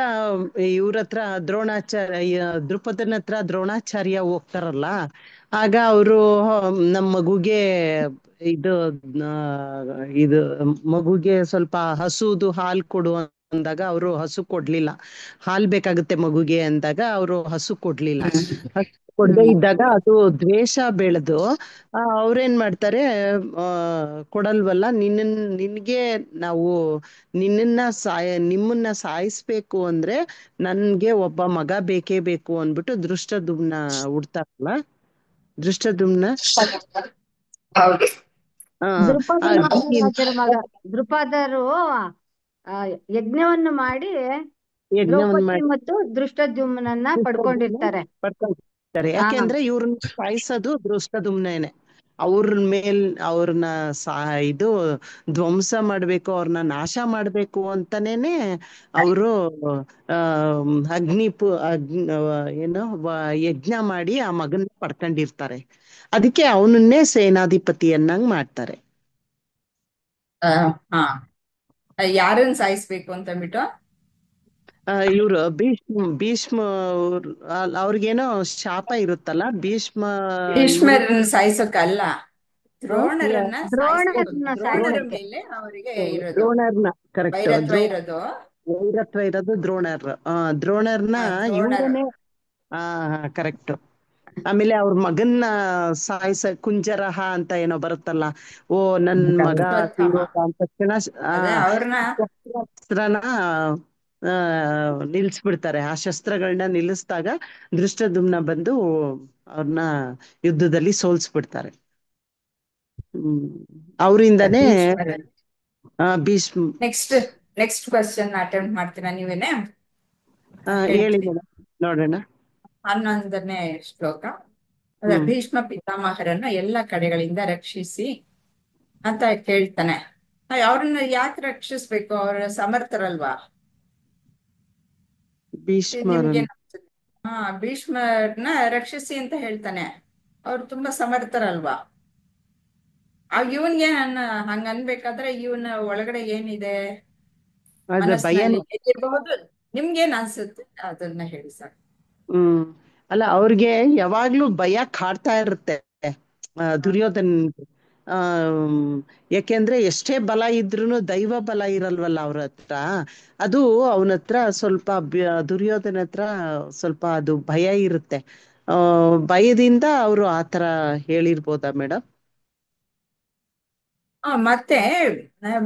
ಇವ್ರ ಹತ್ರ ದೃಪದನ ಹತ್ರ ದ್ರೋಣಾಚಾರ್ಯ ಹೋಗ್ತಾರಲ್ಲ, ಆಗ ಅವರು ನಮ್ಮ ಮಗುಗೆ ಇದು ಮಗುಗೆ ಸ್ವಲ್ಪ ಹಸುದು ಹಾಲು ಕೊಡು ಅಂದಾಗ ಅವರು ಹಸು ಕೊಡ್ಲಿಲ್ಲ. ಹಾಲ್ ಬೇಕಾಗುತ್ತೆ ಮಗುಗೆ ಅಂದಾಗ ಅವರು ಹಸು ಕೊಡ್ಲಿಲ್ಲ. ಹಸು ಕೊಡದೆ ಇದ್ದಾಗ ಅದು ದ್ವೇಷ ಬೆಳೆದು ಅವ್ರೇನ್ ಮಾಡ್ತಾರೆ, ಕೊಡಲ್ವಲ್ಲ, ನಿನ್ಗೆ ನಾವು ನಿಮ್ಮನ್ನ ಸಾಯಿಸ್ಬೇಕು ಅಂದ್ರೆ ನನ್ಗೆ ಒಬ್ಬ ಮಗ ಬೇಕೇ ಬೇಕು ಅಂದ್ಬಿಟ್ಟು ದೃಷ್ಟದ್ಯುಮ್ನ ಹುಡ್ತಾರಲ್ಲ, ದೃಷ್ಟದ್ಯುಮ್ನ ಹೌದು. ದೃಪದ ಮಹಾರಾಜರ ಮಗ ದೃಪದರು ಯಜ್ಞವನ್ನು ಮಾಡಿ ದ್ರೌಪದಿ ಮತ್ತು ದೃಷ್ಟದ್ಯುಮ್ನನ್ನ ಪಡ್ಕೊಂಡಿರ್ತಾರೆ. ಯಾಕೆಂದ್ರೆ ಇವ್ರನ್ನ ಸಾಯಿಸೋದು ದೃಷ್ಟದ್ಯುಮ್ನೇನೆ. ಅವ್ರನ್ನ ಇದು ಧ್ವಂಸ ಮಾಡ್ಬೇಕು, ಅವ್ರನ್ನ ನಾಶ ಮಾಡ್ಬೇಕು ಅಂತಾನೇನೆ ಅವರು ಯಜ್ಞ ಮಾಡಿ ಆ ಮಗನ್ನ ಪಡ್ಕೊಂಡಿರ್ತಾರೆ. ಅದಕ್ಕೆ ಅವನನ್ನೇ ಸೇನಾಧಿಪತಿಯನ್ನಾಗಿ ಮಾಡ್ತಾರೆ. ಯಾರನ್ನ ಸಾಯಿಸ್ಬೇಕು ಅಂತ ಅಂದ್ಬಿಟ್ಟು ಇವ್ರು ಭೀಷ್ಮ ಅವ್ರಿಗೇನೋ ಶಾಪ ಇರುತ್ತಲ್ಲ, ಭೀಷ್ಮರನ್ನ ಸಾಯಿಸೋಕಲ್ಲ, ದ್ರೋಣರನ್ನ ದ್ರೋಣರ ಸಾಯಿಸೋಕೆ. ಮೇಲೆ ಅವರಿಗೆ ಇರೋದು ದ್ರೋಣರ್ನ ಕರೆಕ್ಟ್, ವೈರತ್ವ ಇರೋದು. ವೈರತ್ವ ಇರೋದು ದ್ರೋಣರ್ನ ಇವ್ರನ್ನೇ ಕರೆಕ್ಟ್. ಆಮೇಲೆ ಅವ್ರ ಮಗನ್ನ ಕುಂಜರಹ ಅಂತ ಏನೋ ಬರುತ್ತಲ್ಲ, ಓ ನನ್ ಮಗ ಅಂದ ತಕ್ಷಣ ಶಸ್ತ್ರನ ನಿಲ್ಸ್ಬಿಡ್ತಾರೆ. ಆ ಶಸ್ತ್ರಗಳನ್ನ ನಿಲ್ಲಿಸಿದಾಗ ದೃಷ್ಟದ್ಯುಮ್ನ ಬಂದು ಅವ್ರನ್ನ ಯುದ್ಧದಲ್ಲಿ ಸೋಲ್ಸ್ಬಿಡ್ತಾರೆ. ಅವರಿಂದಾನೇ ಭೀಷ್ಮ. ನೆಕ್ಸ್ಟ್ ಕ್ವಶನ್ ಅಟೆಂಪ್ಟ್ ಮಾಡ್ತೀರಾ ನೀವೇನೆ? ಹೇಳಿ ನೋಡೋಣ. 11ನೇ ಶ್ಲೋಕ. ಭೀಷ್ಮ ಪಿತಾಮಹರನ್ನ ಎಲ್ಲ ಕಡೆಗಳಿಂದ ರಕ್ಷಿಸಿ ಅಂತ ಕೇಳ್ತಾನೆ. ಅವ್ರನ್ನ ಯಾಕೆ ರಕ್ಷಿಸ್ಬೇಕು? ಅವ್ರ ಸಮರ್ಥರಲ್ವಾ? ಭೀಷ್ಮರ್ನ ರಕ್ಷಿಸಿ ಅಂತ ಹೇಳ್ತಾನೆ. ಅವ್ರು ತುಂಬಾ ಸಮರ್ಥರಲ್ವಾ? ಇವನ್ಗೆ ಹಂಗ ಅನ್ಬೇಕಾದ್ರೆ ಇವನ ಒಳಗಡೆ ಏನಿದೆ, ಇರಬಹುದು. ನಿಮ್ಗೇನ್ ಅನ್ಸುತ್ತೆ ಅದನ್ನ ಹೇಳಿ ಸರ್. ಅಲ್ಲ, ಅವ್ರಿಗೆ ಯಾವಾಗ್ಲೂ ಭಯ ಕಾಡ್ತಾ ಇರುತ್ತೆ ದುರ್ಯೋಧನ. ಯಾಕೆಂದ್ರೆ ಎಷ್ಟೇ ಬಲ ಇದ್ರೂನು ದೈವ ಬಲ ಇರಲ್ವಲ್ಲ ಅವ್ರ ಹತ್ರ. ಅದು ಅವನ ಹತ್ರ ಸ್ವಲ್ಪ ದುರ್ಯೋಧನ ಹತ್ರ ಸ್ವಲ್ಪ ಅದು ಭಯ ಇರುತ್ತೆ. ಭಯದಿಂದ ಅವರು ಆತರ ಹೇಳಿರ್ಬೋದಾ ಮೇಡಮ್? ಮತ್ತೆ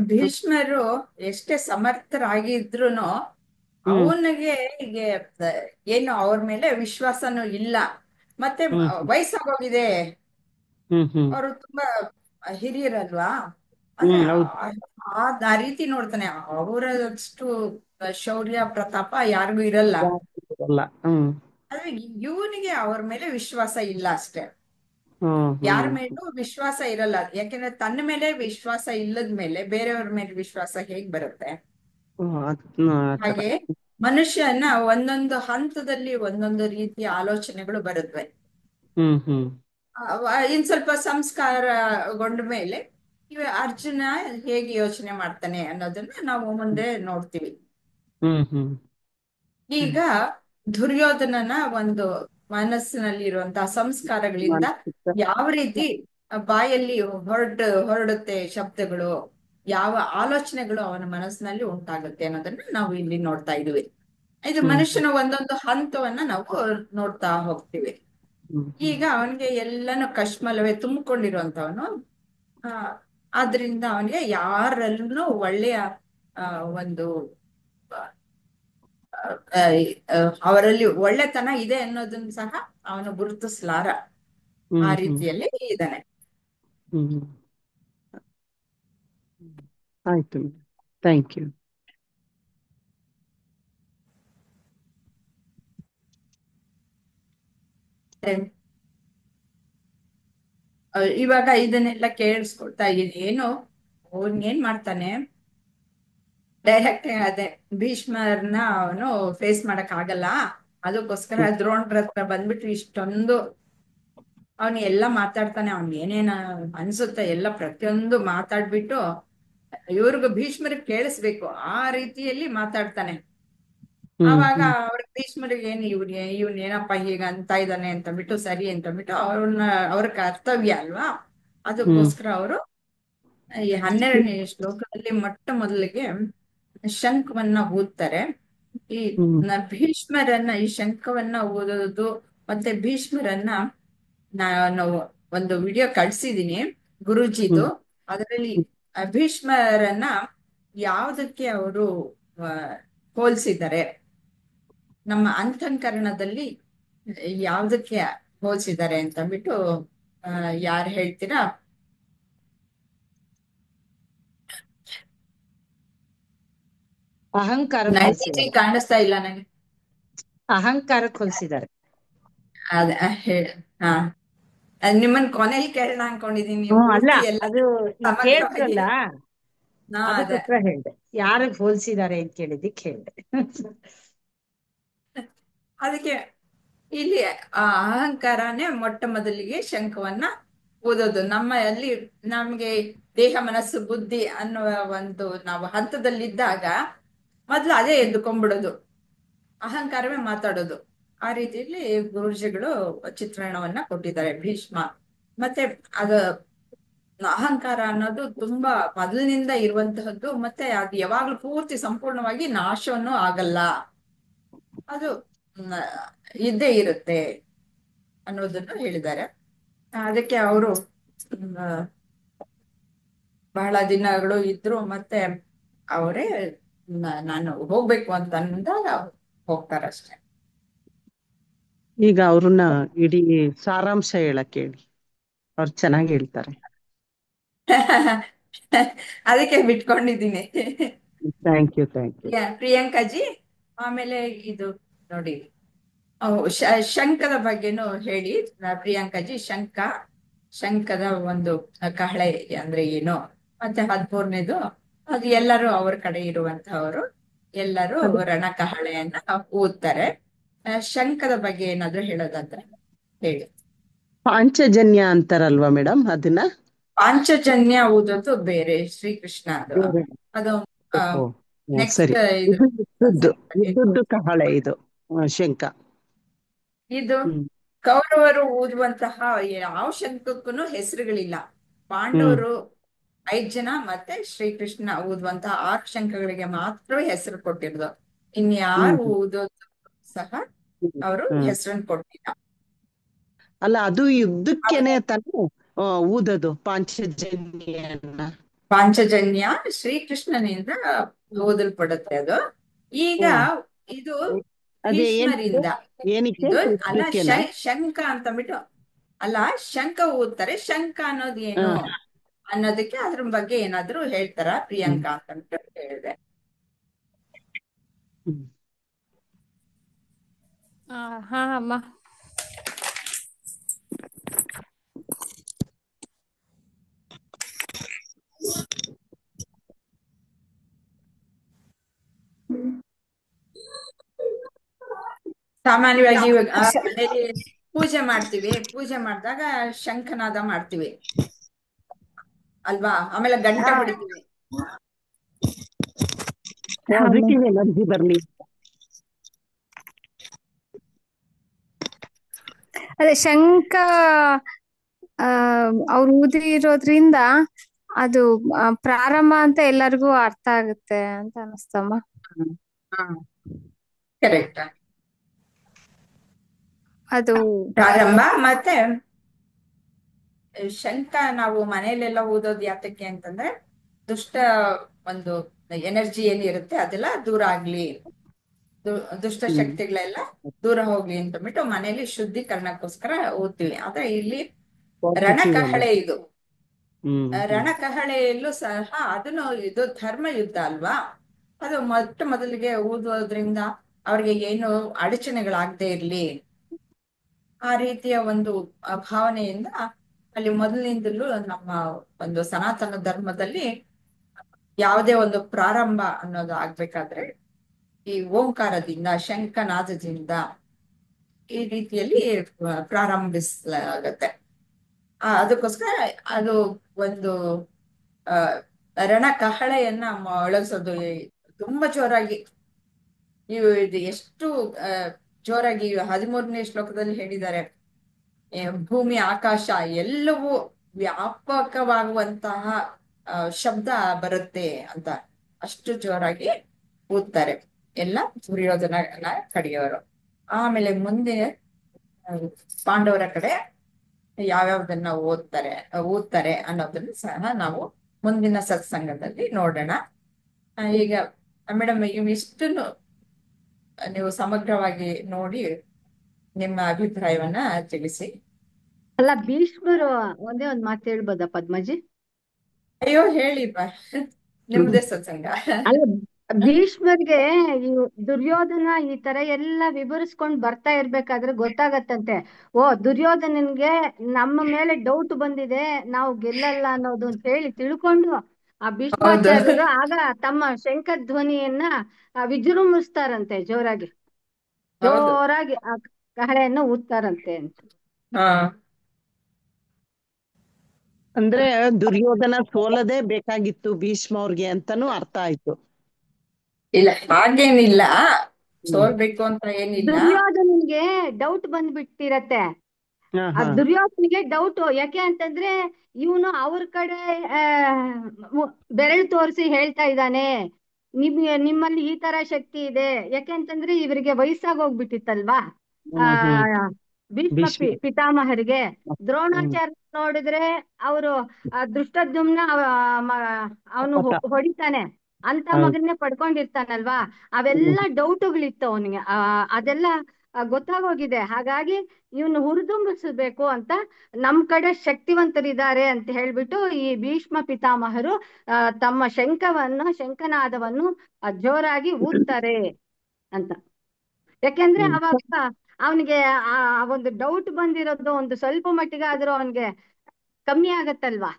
ಭೀಷ್ಮರು ಎಷ್ಟೇ ಸಮರ್ಥರಾಗಿದ್ರುನು ಅವನಿಗೆ ಹೀಗೆ ಏನು ಅವ್ರ ಮೇಲೆ ವಿಶ್ವಾಸನೂ ಇಲ್ಲ. ಮತ್ತೆ ವಯಸ್ಸಾಗೋಗಿದೆ, ಅವರು ತುಂಬಾ ಹಿರಿಯರಲ್ವಾ, ಅಂದ್ರೆ ಆ ರೀತಿ ನೋಡ್ತಾನೆ. ಅವರಷ್ಟು ಶೌರ್ಯ ಪ್ರತಾಪ ಯಾರಿಗೂ ಇರಲ್ಲ. ಆದ್ರೆ ಇವನಿಗೆ ಅವ್ರ ಮೇಲೆ ವಿಶ್ವಾಸ ಇಲ್ಲ ಅಷ್ಟೇ, ಯಾರ ಮೇಲೂ ವಿಶ್ವಾಸ ಇರಲ್ಲ. ಯಾಕೆಂದ್ರೆ ತನ್ನ ಮೇಲೆ ವಿಶ್ವಾಸ ಇಲ್ಲದ ಮೇಲೆ ಬೇರೆಯವ್ರ ಮೇಲೆ ವಿಶ್ವಾಸ ಹೇಗ್ ಬರುತ್ತೆ? ಹಾಗೆ ಮನುಷ್ಯನ ಒಂದೊಂದು ಹಂತದಲ್ಲಿ ಒಂದೊಂದು ರೀತಿಯ ಆಲೋಚನೆಗಳು ಬರುತ್ತವೆ. ಇನ್ ಸ್ವಲ್ಪ ಸಂಸ್ಕಾರಗೊಂಡ ಮೇಲೆ ಅರ್ಜುನ ಹೇಗೆ ಯೋಚನೆ ಮಾಡ್ತಾನೆ ಅನ್ನೋದನ್ನ ನಾವು ಮುಂದೆ ನೋಡ್ತೀವಿ. ಈಗ ದುರ್ಯೋಧನನ ಒಂದು ಮನಸ್ಸಿನಲ್ಲಿರುವಂತಹ ಸಂಸ್ಕಾರಗಳಿಂದ ಯಾವ ರೀತಿ ಬಾಯಲ್ಲಿ ಹೊರಡುತ್ತೆ ಶಬ್ದಗಳು, ಯಾವ ಆಲೋಚನೆಗಳು ಅವನ ಮನಸ್ಸಿನಲ್ಲಿ ಉಂಟಾಗುತ್ತೆ ಅನ್ನೋದನ್ನ ನಾವು ಇಲ್ಲಿ ನೋಡ್ತಾ ಇದೀವಿ. ಇದು ಮನುಷ್ಯನ ಒಂದೊಂದು ಹಂತವನ್ನ ನಾವು ನೋಡ್ತಾ ಹೋಗ್ತೀವಿ. ಈಗ ಅವನಿಗೆ ಎಲ್ಲಾನು ಕಶ್ಮಲವೇ ತುಂಬಿಕೊಂಡಿರುವಂತವನು. ಆದ್ರಿಂದ ಅವನಿಗೆ ಯಾರಲ್ಲೂ ಒಳ್ಳೆಯ ಒಂದು ಅವರಲ್ಲಿ ಒಳ್ಳೆತನ ಇದೆ ಅನ್ನೋದನ್ನ ಸಹ ಅವನು ಗುರುತಿಸ್ಲಾರ. ಆ ರೀತಿಯಲ್ಲಿ ಇದ್ದಾನೆ. ಆಯ್ತು, ಥ್ಯಾಂಕ್ ಯು. ಇವಾಗ ಇದನ್ನೆಲ್ಲ ಕೇಳಿಸ್ಕೊಳ್ತಾ ಇದ್ದೀನಿ. ಏನು ಅವನ್ಗೇನ್ ಮಾಡ್ತಾನೆ, ಡೈರೆಕ್ಟ್ ಅದೇ ಭೀಷ್ಮರ್ನ ಅವನು ಫೇಸ್ ಮಾಡಕ್ ಆಗಲ್ಲ, ಅದಕ್ಕೋಸ್ಕರ ದ್ರೋಣರ ಹತ್ರ ಬಂದ್ಬಿಟ್ಟು ಇಷ್ಟೊಂದು ಅವನು ಎಲ್ಲ ಮಾತಾಡ್ತಾನೆ. ಅವ್ನ್ ಏನೇನ ಅನ್ಸುತ್ತೆ ಎಲ್ಲ ಪ್ರತಿಯೊಂದು ಮಾತಾಡ್ಬಿಟ್ಟು ಇವ್ರಿಗೂ ಭೀಷ್ಮರಿಗೆ ಕೇಳಿಸ್ಬೇಕು ಆ ರೀತಿಯಲ್ಲಿ ಮಾತಾಡ್ತಾನೆ. ಆವಾಗ ಅವ್ರಿಗೆ ಭೀಷ್ಮರಿಗೆ ಏನು ಇವ್ನ್ ಏನಪ್ಪ ಹೀಗ ಅಂತ ಇದ್ದಾನೆ ಅಂತ ಬಿಟ್ಟು ಸರಿ ಅಂತ ಬಿಟ್ಟು ಅವ್ರ ಕರ್ತವ್ಯ ಅಲ್ವಾ, ಅದಕ್ಕೋಸ್ಕರ ಅವರು ಈ 12ನೇ ಶ್ಲೋಕದಲ್ಲಿ ಮೊಟ್ಟ ಮೊದಲಿಗೆ ಶಂಖವನ್ನ ಊದ್ತಾರೆ. ಈ ಭೀಷ್ಮರನ್ನ ಈ ಶಂಖವನ್ನ ಊದೋದು ಮತ್ತೆ ಭೀಷ್ಮರನ್ನ ನಾನು ಒಂದು ವಿಡಿಯೋ ಕಳ್ಸಿದೀನಿ ಗುರುಜಿದು. ಅದರಲ್ಲಿ ಭೀಷ್ಮರನ್ನ ಯಾವ್ದಕ್ಕೆ ಅವರು ಹೋಲ್ಸಿದ್ದಾರೆ, ನಮ್ಮ ಅಂತಃಕರಣದಲ್ಲಿ ಯಾವ್ದಕ್ಕೆ ಹೋಲ್ಸಿದ್ದಾರೆ ಅಂತ ಬಿಟ್ಟು ಯಾರು ಹೇಳ್ತೀರಾ? ಅಹಂಕಾರ ಕಾಣಿಸ್ತಾ ಇಲ್ಲ ನನಗೆ. ಅಹಂಕಾರಕ್ಕೆ ಹೋಲಿಸಿದ್ದಾರೆ. ಹಾ, ನಿಮ್ಮನ್ ಕೊನೆಯಲ್ಲಿ ಕೇಳೋಣ ಅನ್ಕೊಂಡಿದೀನಿ. ಅಲ್ಲ, ಅದು ಕೇಳ್ತಲ್ಲ, ಅದಕ್ಕೋಸ್ಕರ ಹೇಳ್ದೆ. ಯಾರಿಗೆ ಹೋಲಿಸಿದ್ದಾರೆ ಅಂತ ಕೇಳಿದ್ದಕ್ಕೆ ಹೇಳ್ದೆ. ಅದಕ್ಕೆ ಇಲ್ಲಿ ಆ ಅಹಂಕಾರನೇ ಮೊಟ್ಟ ಮೊದಲಿಗೆ ಶಂಖವನ್ನ ಊದೋದು. ನಮ್ಮಲ್ಲಿ ನಮ್ಗೆ ದೇಹ ಮನಸ್ಸು ಬುದ್ಧಿ ಅನ್ನುವ ಒಂದು ನಾವು ಹಂತದಲ್ಲಿದ್ದಾಗ ಮೊದ್ಲು ಅದೇ ಎದ್ದುಕೊಂಡ್ಬಿಡೋದು, ಅಹಂಕಾರವೇ ಮಾತಾಡೋದು. ಆ ರೀತಿಯಲ್ಲಿ ಗುರುಜಿಗಳು ಚಿತ್ರಣವನ್ನ ಕೊಟ್ಟಿದ್ದಾರೆ ಭೀಷ್ಮ. ಮತ್ತೆ ಅದು ಅಹಂಕಾರ ಅನ್ನೋದು ತುಂಬಾ ಮೊದಲಿನಿಂದ ಇರುವಂತಹದ್ದು, ಮತ್ತೆ ಅದು ಯಾವಾಗ್ಲೂ ಪೂರ್ತಿ ಸಂಪೂರ್ಣವಾಗಿ ನಾಶವನ್ನು ಆಗಲ್ಲ, ಅದು ಇದ್ದೇ ಇರುತ್ತೆ ಅನ್ನೋದನ್ನು ಹೇಳಿದ್ದಾರೆ. ಅದಕ್ಕೆ ಅವರು ಬಹಳ ದಿನಗಳು ಇದ್ರು, ಮತ್ತೆ ಅವರೇ ನಾನು ಹೋಗ್ಬೇಕು ಅಂತ ಅಂದಾಗ ಹೋಗ್ತಾರಷ್ಟೆ. ಈಗ ಅವ್ರನ್ನ ಇಡೀ ಸಾರಾಂಶ ಹೇಳಕ್ ಹೇಳಿ, ಅವ್ರು ಚೆನ್ನಾಗಿ ಹೇಳ್ತಾರೆ. ಅದಕ್ಕೆ ಬಿಟ್ಕೊಂಡಿದ್ದೀನಿ. Thank you. ಪ್ರಿಯಾಂಕಾಜಿ, ಆಮೇಲೆ ಇದು ನೋಡಿ ಶಂಖದ ಬಗ್ಗೆನೂ ಹೇಳಿ ಪ್ರಿಯಾಂಕಾಜಿ. ಶಂಖದ ಒಂದು ಕಹಳೆ ಅಂದ್ರೆ ಏನು, ಮತ್ತೆ 13ನೇದು ಅದು ಎಲ್ಲರೂ ಅವ್ರ ಕಡೆ ಇರುವಂತಹವರು ಎಲ್ಲರೂ ರಣ ಕಹಳೆಯನ್ನ ಊದ್ತಾರೆ. ಶಂಖದ ಬಗ್ಗೆ ಏನಾದ್ರು ಹೇಳೋದಾದ್ರೆ ಹೇಳಿ. ಪಾಂಚಜನ್ಯ ಅಂತಾರಲ್ವಾ ಮೇಡಮ್, ಅದನ್ನ ಪಾಂಚಜನ್ಯ ಊದೋದು ಬೇರೆ, ಶ್ರೀಕೃಷ್ಣ ಅದು ನೆಕ್ಸ್ಟ್ ಇದ್ದು ಕಹಳೆ ಇದು ಶಂಖ. ಇದು ಕೌರವರು ಊದುವಂತಹ ಯಾವ ಶಂಖಕ್ಕೂ ಹೆಸರುಗಳಿಲ್ಲ. ಪಾಂಡವರು 5 ಜನ ಮತ್ತೆ ಶ್ರೀಕೃಷ್ಣ ಊದುವಂತಹ 6 ಶಂಖಗಳಿಗೆ ಮಾತ್ರವೇ ಹೆಸರು ಕೊಟ್ಟಿರೋದು. ಇನ್ಯಾರು ಊದೋದು ಸಹ ಅವರು ಹೆಸರನ್ನು ಕೊಟ್ಟಿಲ್ಲ. ಅಲ್ಲ, ಅದು ಯುದ್ಧಕ್ಕೇನೆ ತಾನು ಊದೋದು ಪಾಂಚಜನ್ಯನ್ನ. ಪಾಂಚಜನ್ಯ ಶ್ರೀಕೃಷ್ಣನಿಂದ ಓದಲ್ಪಡುತ್ತೆ ಅದು. ಈಗ ಇದು ಅದೇ ಭೀಷ್ಮರಿಂದ ಏನಕ್ಕೆ ಇದು ಅಲ್ಲ ಕೃಷ್ಣಕ್ಕೆನಾ? ಶಂಖ ಅಂತಂದ್ಬಿಟ್ಟು ಅಲ್ಲ, ಶಂಖ ಊದ್ತಾರೆ. ಶಂಖ ಅನ್ನೋದು ಏನು ಅನ್ನೋದಕ್ಕೆ ಅದ್ರ ಬಗ್ಗೆ ಏನಾದ್ರು ಹೇಳ್ತಾರ ಪ್ರಿಯಾಂಕಾ ಅಂತ ಹೇಳಿದೆ. ಹಾ ಅಮ್ಮ. ಸಾಮಾನ್ಯವಾಗಿ ಮನೇಲಿ ಪೂಜೆ ಮಾಡ್ತೀವಿ, ಪೂಜೆ ಮಾಡಿದಾಗ ಶಂಖನಾದ ಮಾಡ್ತೀವಿ ಅಲ್ವಾ, ಆಮೇಲೆ ಗಂಟೆ ಹೊಡಿತೀವಿ. ಪಾಸಿಟಿವ್ ಎನರ್ಜಿ ಬರ್ಲಿ. ಅದೇ ಶಂಖ ಅವ್ರು ಊದಿರೋದ್ರಿಂದ ಅದು ಪ್ರಾರಂಭ ಅಂತ ಎಲ್ಲರಿಗೂ ಅರ್ಥ ಆಗುತ್ತೆ ಅಂತ ಅನಿಸ್ತಮ್ಮ. ಕರೆಕ್ಟ್. ಅದು ಪ್ರಾರಂಭ. ಮತ್ತೆ ಶಂಖ ನಾವು ಮನೆಯಲ್ಲೆಲ್ಲ ಊದೋದು ಯಾತಕ್ಕೆ ಅಂತಂದ್ರೆ ದುಷ್ಟ ಒಂದು ಎನರ್ಜಿ ಏನಿರುತ್ತೆ ಅದೆಲ್ಲ ದೂರ ಆಗ್ಲಿ, ದುಷ್ಟ ಶಕ್ತಿಗಳೆಲ್ಲ ದೂರ ಹೋಗ್ಲಿ ಅಂತಬಿಟ್ಟು ಮನೆಯಲ್ಲಿ ಶುದ್ಧೀಕರಣಕ್ಕೋಸ್ಕರ ಓದ್ತೀವಿ. ಆದ್ರೆ ಇಲ್ಲಿ ರಣಕಹಳೆ, ಇದು ರಣಕಹಳೆಯಲ್ಲೂ ಸಹ ಅದನ್ನು ಇದು ಧರ್ಮ ಯುದ್ಧ ಅಲ್ವಾ. ಅದು ಮೊದಲಿಗೆ ಊದೋದ್ರಿಂದ ಅವ್ರಿಗೆ ಏನು ಅಡಚಣೆಗಳಾಗದೆ ಇರ್ಲಿ ಆ ರೀತಿಯ ಒಂದು ಭಾವನೆಯಿಂದ ಅಲ್ಲಿ ಮೊದಲಿನಿಂದಲೂ ನಮ್ಮ ಒಂದು ಸನಾತನ ಧರ್ಮದಲ್ಲಿ ಯಾವುದೇ ಒಂದು ಪ್ರಾರಂಭ ಅನ್ನೋದು ಆಗ್ಬೇಕಾದ್ರೆ ಈ ಓಂಕಾರದಿಂದ, ಶಂಖನಾದದಿಂದ ಈ ರೀತಿಯಲ್ಲಿ ಪ್ರಾರಂಭಿಸಲಾಗತ್ತೆ. ಅದಕ್ಕೋಸ್ಕರ ಅದು ಒಂದು ರಣಕಹಳೆಯನ್ನ ಮೊಳಗಿಸೋದು ತುಂಬಾ ಜೋರಾಗಿ. ಇದು ಎಷ್ಟು ಜೋರಾಗಿ 13ನೇ ಶ್ಲೋಕದಲ್ಲಿ ಹೇಳಿದ್ದಾರೆ, ಭೂಮಿ ಆಕಾಶ ಎಲ್ಲವೂ ವ್ಯಾಪಕವಾಗುವಂತಹ ಶಬ್ದ ಬರುತ್ತೆ ಅಂತ. ಅಷ್ಟು ಜೋರಾಗಿ ಊದ್ತಾರೆ ಎಲ್ಲ ದುರ್ಯೋಧನ ಕಡೆಯವರು. ಆಮೇಲೆ ಮುಂದೆ ಪಾಂಡವರ ಕಡೆ ಯಾವ್ಯಾವ್ದನ್ನ ಊದ್ತಾರೆ ಅನ್ನೋದನ್ನು ಸಹ ನಾವು ಮುಂದಿನ ಸತ್ಸಂಗದಲ್ಲಿ ನೋಡೋಣ. ಈಗ ಮೇಡಮ್ ಇವಿಷ್ಟನ್ನು ನೀವು ಸಮಗ್ರವಾಗಿ ನೋಡಿ ನಿಮ್ಮ ಅಭಿಪ್ರಾಯವನ್ನ ತಿಳಿಸಿ. ಅಲ್ಲ, ಭೀಷ್ಮರು ಒಂದೇ ಒಂದ್ ಮಾತು ಹೇಳ್ಬೋದಾ ಪದ್ಮಜಿ? ಅಯ್ಯೋ ಹೇಳಿ ನಿಮ್ದೇ ಸತ್ಸಂಗ. ಅಲ್ಲ, ಭೀಷ್ಮರಿಗೆ ಈ ದುರ್ಯೋಧನ ಈ ತರ ಎಲ್ಲ ವಿವರಿಸ್ಕೊಂಡ್ ಬರ್ತಾ ಇರ್ಬೇಕಾದ್ರೆ ಗೊತ್ತಾಗತ್ತಂತೆ, ಓ ದುರ್ಯೋಧನನ್ಗೆ ನಮ್ಮ ಮೇಲೆ ಡೌಟ್ ಬಂದಿದೆ, ನಾವು ಗೆಲ್ಲಲ್ಲ ಅನ್ನೋದು ಅಂತ ಹೇಳಿ ತಿಳ್ಕೊಂಡು ಆ ಭೀಷ್ಮಾಚಾರ್ಯರು ಆಗ ತಮ್ಮ ಶಂಖ ಧ್ವನಿಯನ್ನ ವಿಜೃಂಭಿಸ್ತಾರಂತೆ, ಜೋರಾಗಿ ಆ ಕಹಳೆಯನ್ನು ಊದ್ತಾರಂತೆ ಅಂತ. ಅಂದ್ರೆ ದುರ್ಯೋಧನ ಸೋಲದೆ ಬೇಕಾಗಿತ್ತು ಭೀಷ್ಮ ಅವ್ರಿಗೆ ಅಂತಾನು ಅರ್ಥ ಆಯ್ತು. ಇಲ್ಲ ಹಾಗೇನಿಲ್ಲ, ಸೋಲ್ಬೇಕು ಅಂತ ಏನಿಲ್ಲ. ದುರ್ಯೋಧನನ್ಗೆ ಡೌಟ್ ಬಂದ್ಬಿಟ್ಟಿರತ್ತೆ. ಆ ದುರ್ಯೋಧನಿಗೆ ಡೌಟ್ ಯಾಕೆ ಅಂತಂದ್ರೆ ಇವನು ಅವ್ರ ಕಡೆ ಬೆರಳು ತೋರಿಸಿ ಹೇಳ್ತಾ ಇದ್ದಾನೆ, ನಿಮ್ಮಲ್ಲಿ ಈ ತರ ಶಕ್ತಿ ಇದೆ. ಯಾಕೆ ಅಂತಂದ್ರೆ ಇವರಿಗೆ ವಯಸ್ಸಾಗೋಗ್ಬಿಟ್ಟಿತ್ತಲ್ವಾ ಭೀಷ್ಮ ಪಿತಾಮಹರಿಗೆ. ದ್ರೋಣಾಚಾರ್ಯ ನೋಡಿದ್ರೆ ಅವರು ದೃಷ್ಟದ್ಯುಮ್ನ ಅವನು ಹೊಡಿತಾನೆ, ಅಂತ ಮಗನ್ನೇ ಪಡ್ಕೊಂಡಿರ್ತಾನಲ್ವಾ. ಅವೆಲ್ಲ ಡೌಟುಗಳಿತ್ತು ಅವನಿಗೆ, ಅದೆಲ್ಲ ಗೊತ್ತಾಗೋಗಿದೆ. ಹಾಗಾಗಿ ಇವನು ಹುರಿದುಂಬಿಸಬೇಕು ಅಂತ ನಮ್ ಕಡೆ ಶಕ್ತಿವಂತರಿದ್ದಾರೆ ಅಂತ ಹೇಳ್ಬಿಟ್ಟು ಈ ಭೀಷ್ಮ ಪಿತಾಮಹರು ತಮ್ಮ ಶಂಖನಾದವನ್ನು ಜೋರಾಗಿ ಊದ್ತಾರೆ ಅಂತ. ಯಾಕೆಂದ್ರೆ ಅವಾಗ ಅವನಿಗೆ ಆ ಒಂದು ಡೌಟ್ ಬಂದಿರೋದು ಒಂದು ಸ್ವಲ್ಪ ಮಟ್ಟಿಗೆ ಆದ್ರೂ ಅವನ್ಗೆ ಕಮ್ಮಿ ಆಗತ್ತಲ್ವಾ.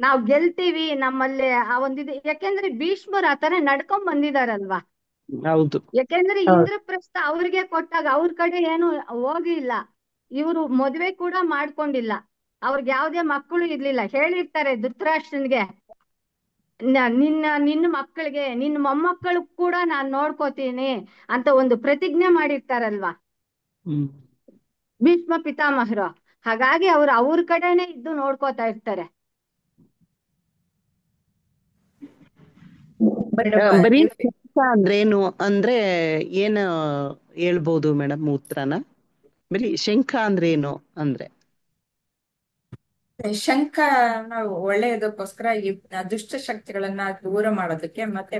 ನಾವ್ ಗೆಲ್ತೀವಿ, ನಮ್ಮಲ್ಲಿ ಆ ಒಂದಿದೆ. ಯಾಕೆಂದ್ರೆ ಭೀಷ್ಮರು ಆತರ ನಡ್ಕೊಂಡ್ ಬಂದಿದಾರಲ್ವಾ. ಹೌದು. ಯಾಕೆಂದ್ರೆ ಇಂದ್ರಪ್ರಸ್ಥ ಅವ್ರಿಗೆ ಕೊಟ್ಟಾಗ ಅವ್ರ ಕಡೆ ಏನು ಹೋಗಿಲ್ಲ, ಇವರು ಮದ್ವೆ ಕೂಡ ಮಾಡ್ಕೊಂಡಿಲ್ಲ, ಅವ್ರಿಗೆ ಯಾವ್ದೇ ಮಕ್ಕಳು ಇರ್ಲಿಲ್ಲ. ಹೇಳಿರ್ತಾರೆ ಧೃತರಾಷ್ಟ್ರನ್ಗೆ, ನಿನ್ನ ಮಕ್ಕಳಿಗೆ, ನಿನ್ನ ಮೊಮ್ಮಕ್ಕಳು ಕೂಡ ನಾನ್ ನೋಡ್ಕೋತೀನಿ ಅಂತ ಒಂದು ಪ್ರತಿಜ್ಞೆ ಮಾಡಿರ್ತಾರಲ್ವಾ ಭೀಷ್ಮ ಪಿತಾಮಹರು. ಹಾಗಾಗಿ ಅವ್ರ ಕಡೆನೆ ಇದ್ದು ನೋಡ್ಕೋತಾ ಇರ್ತಾರೆ. ಬರೀ ಶಂಖ ಅಂದ್ರೇನು ಅಂದ್ರೆ ಏನ್ ಹೇಳ್ಬೋದು ಮೇಡಮ್ ಉತ್ತರನ? ಬರೀ ಶಂಖ ಅಂದ್ರೆ ಏನು ಅಂದ್ರೆ? ಶಂಖನ ಒಳ್ಳೆಯದಕ್ಕೋಸ್ಕರ ಈ ದುಷ್ಟ ಶಕ್ತಿಗಳನ್ನ ದೂರ ಮಾಡೋದಕ್ಕೆ ಮತ್ತೆ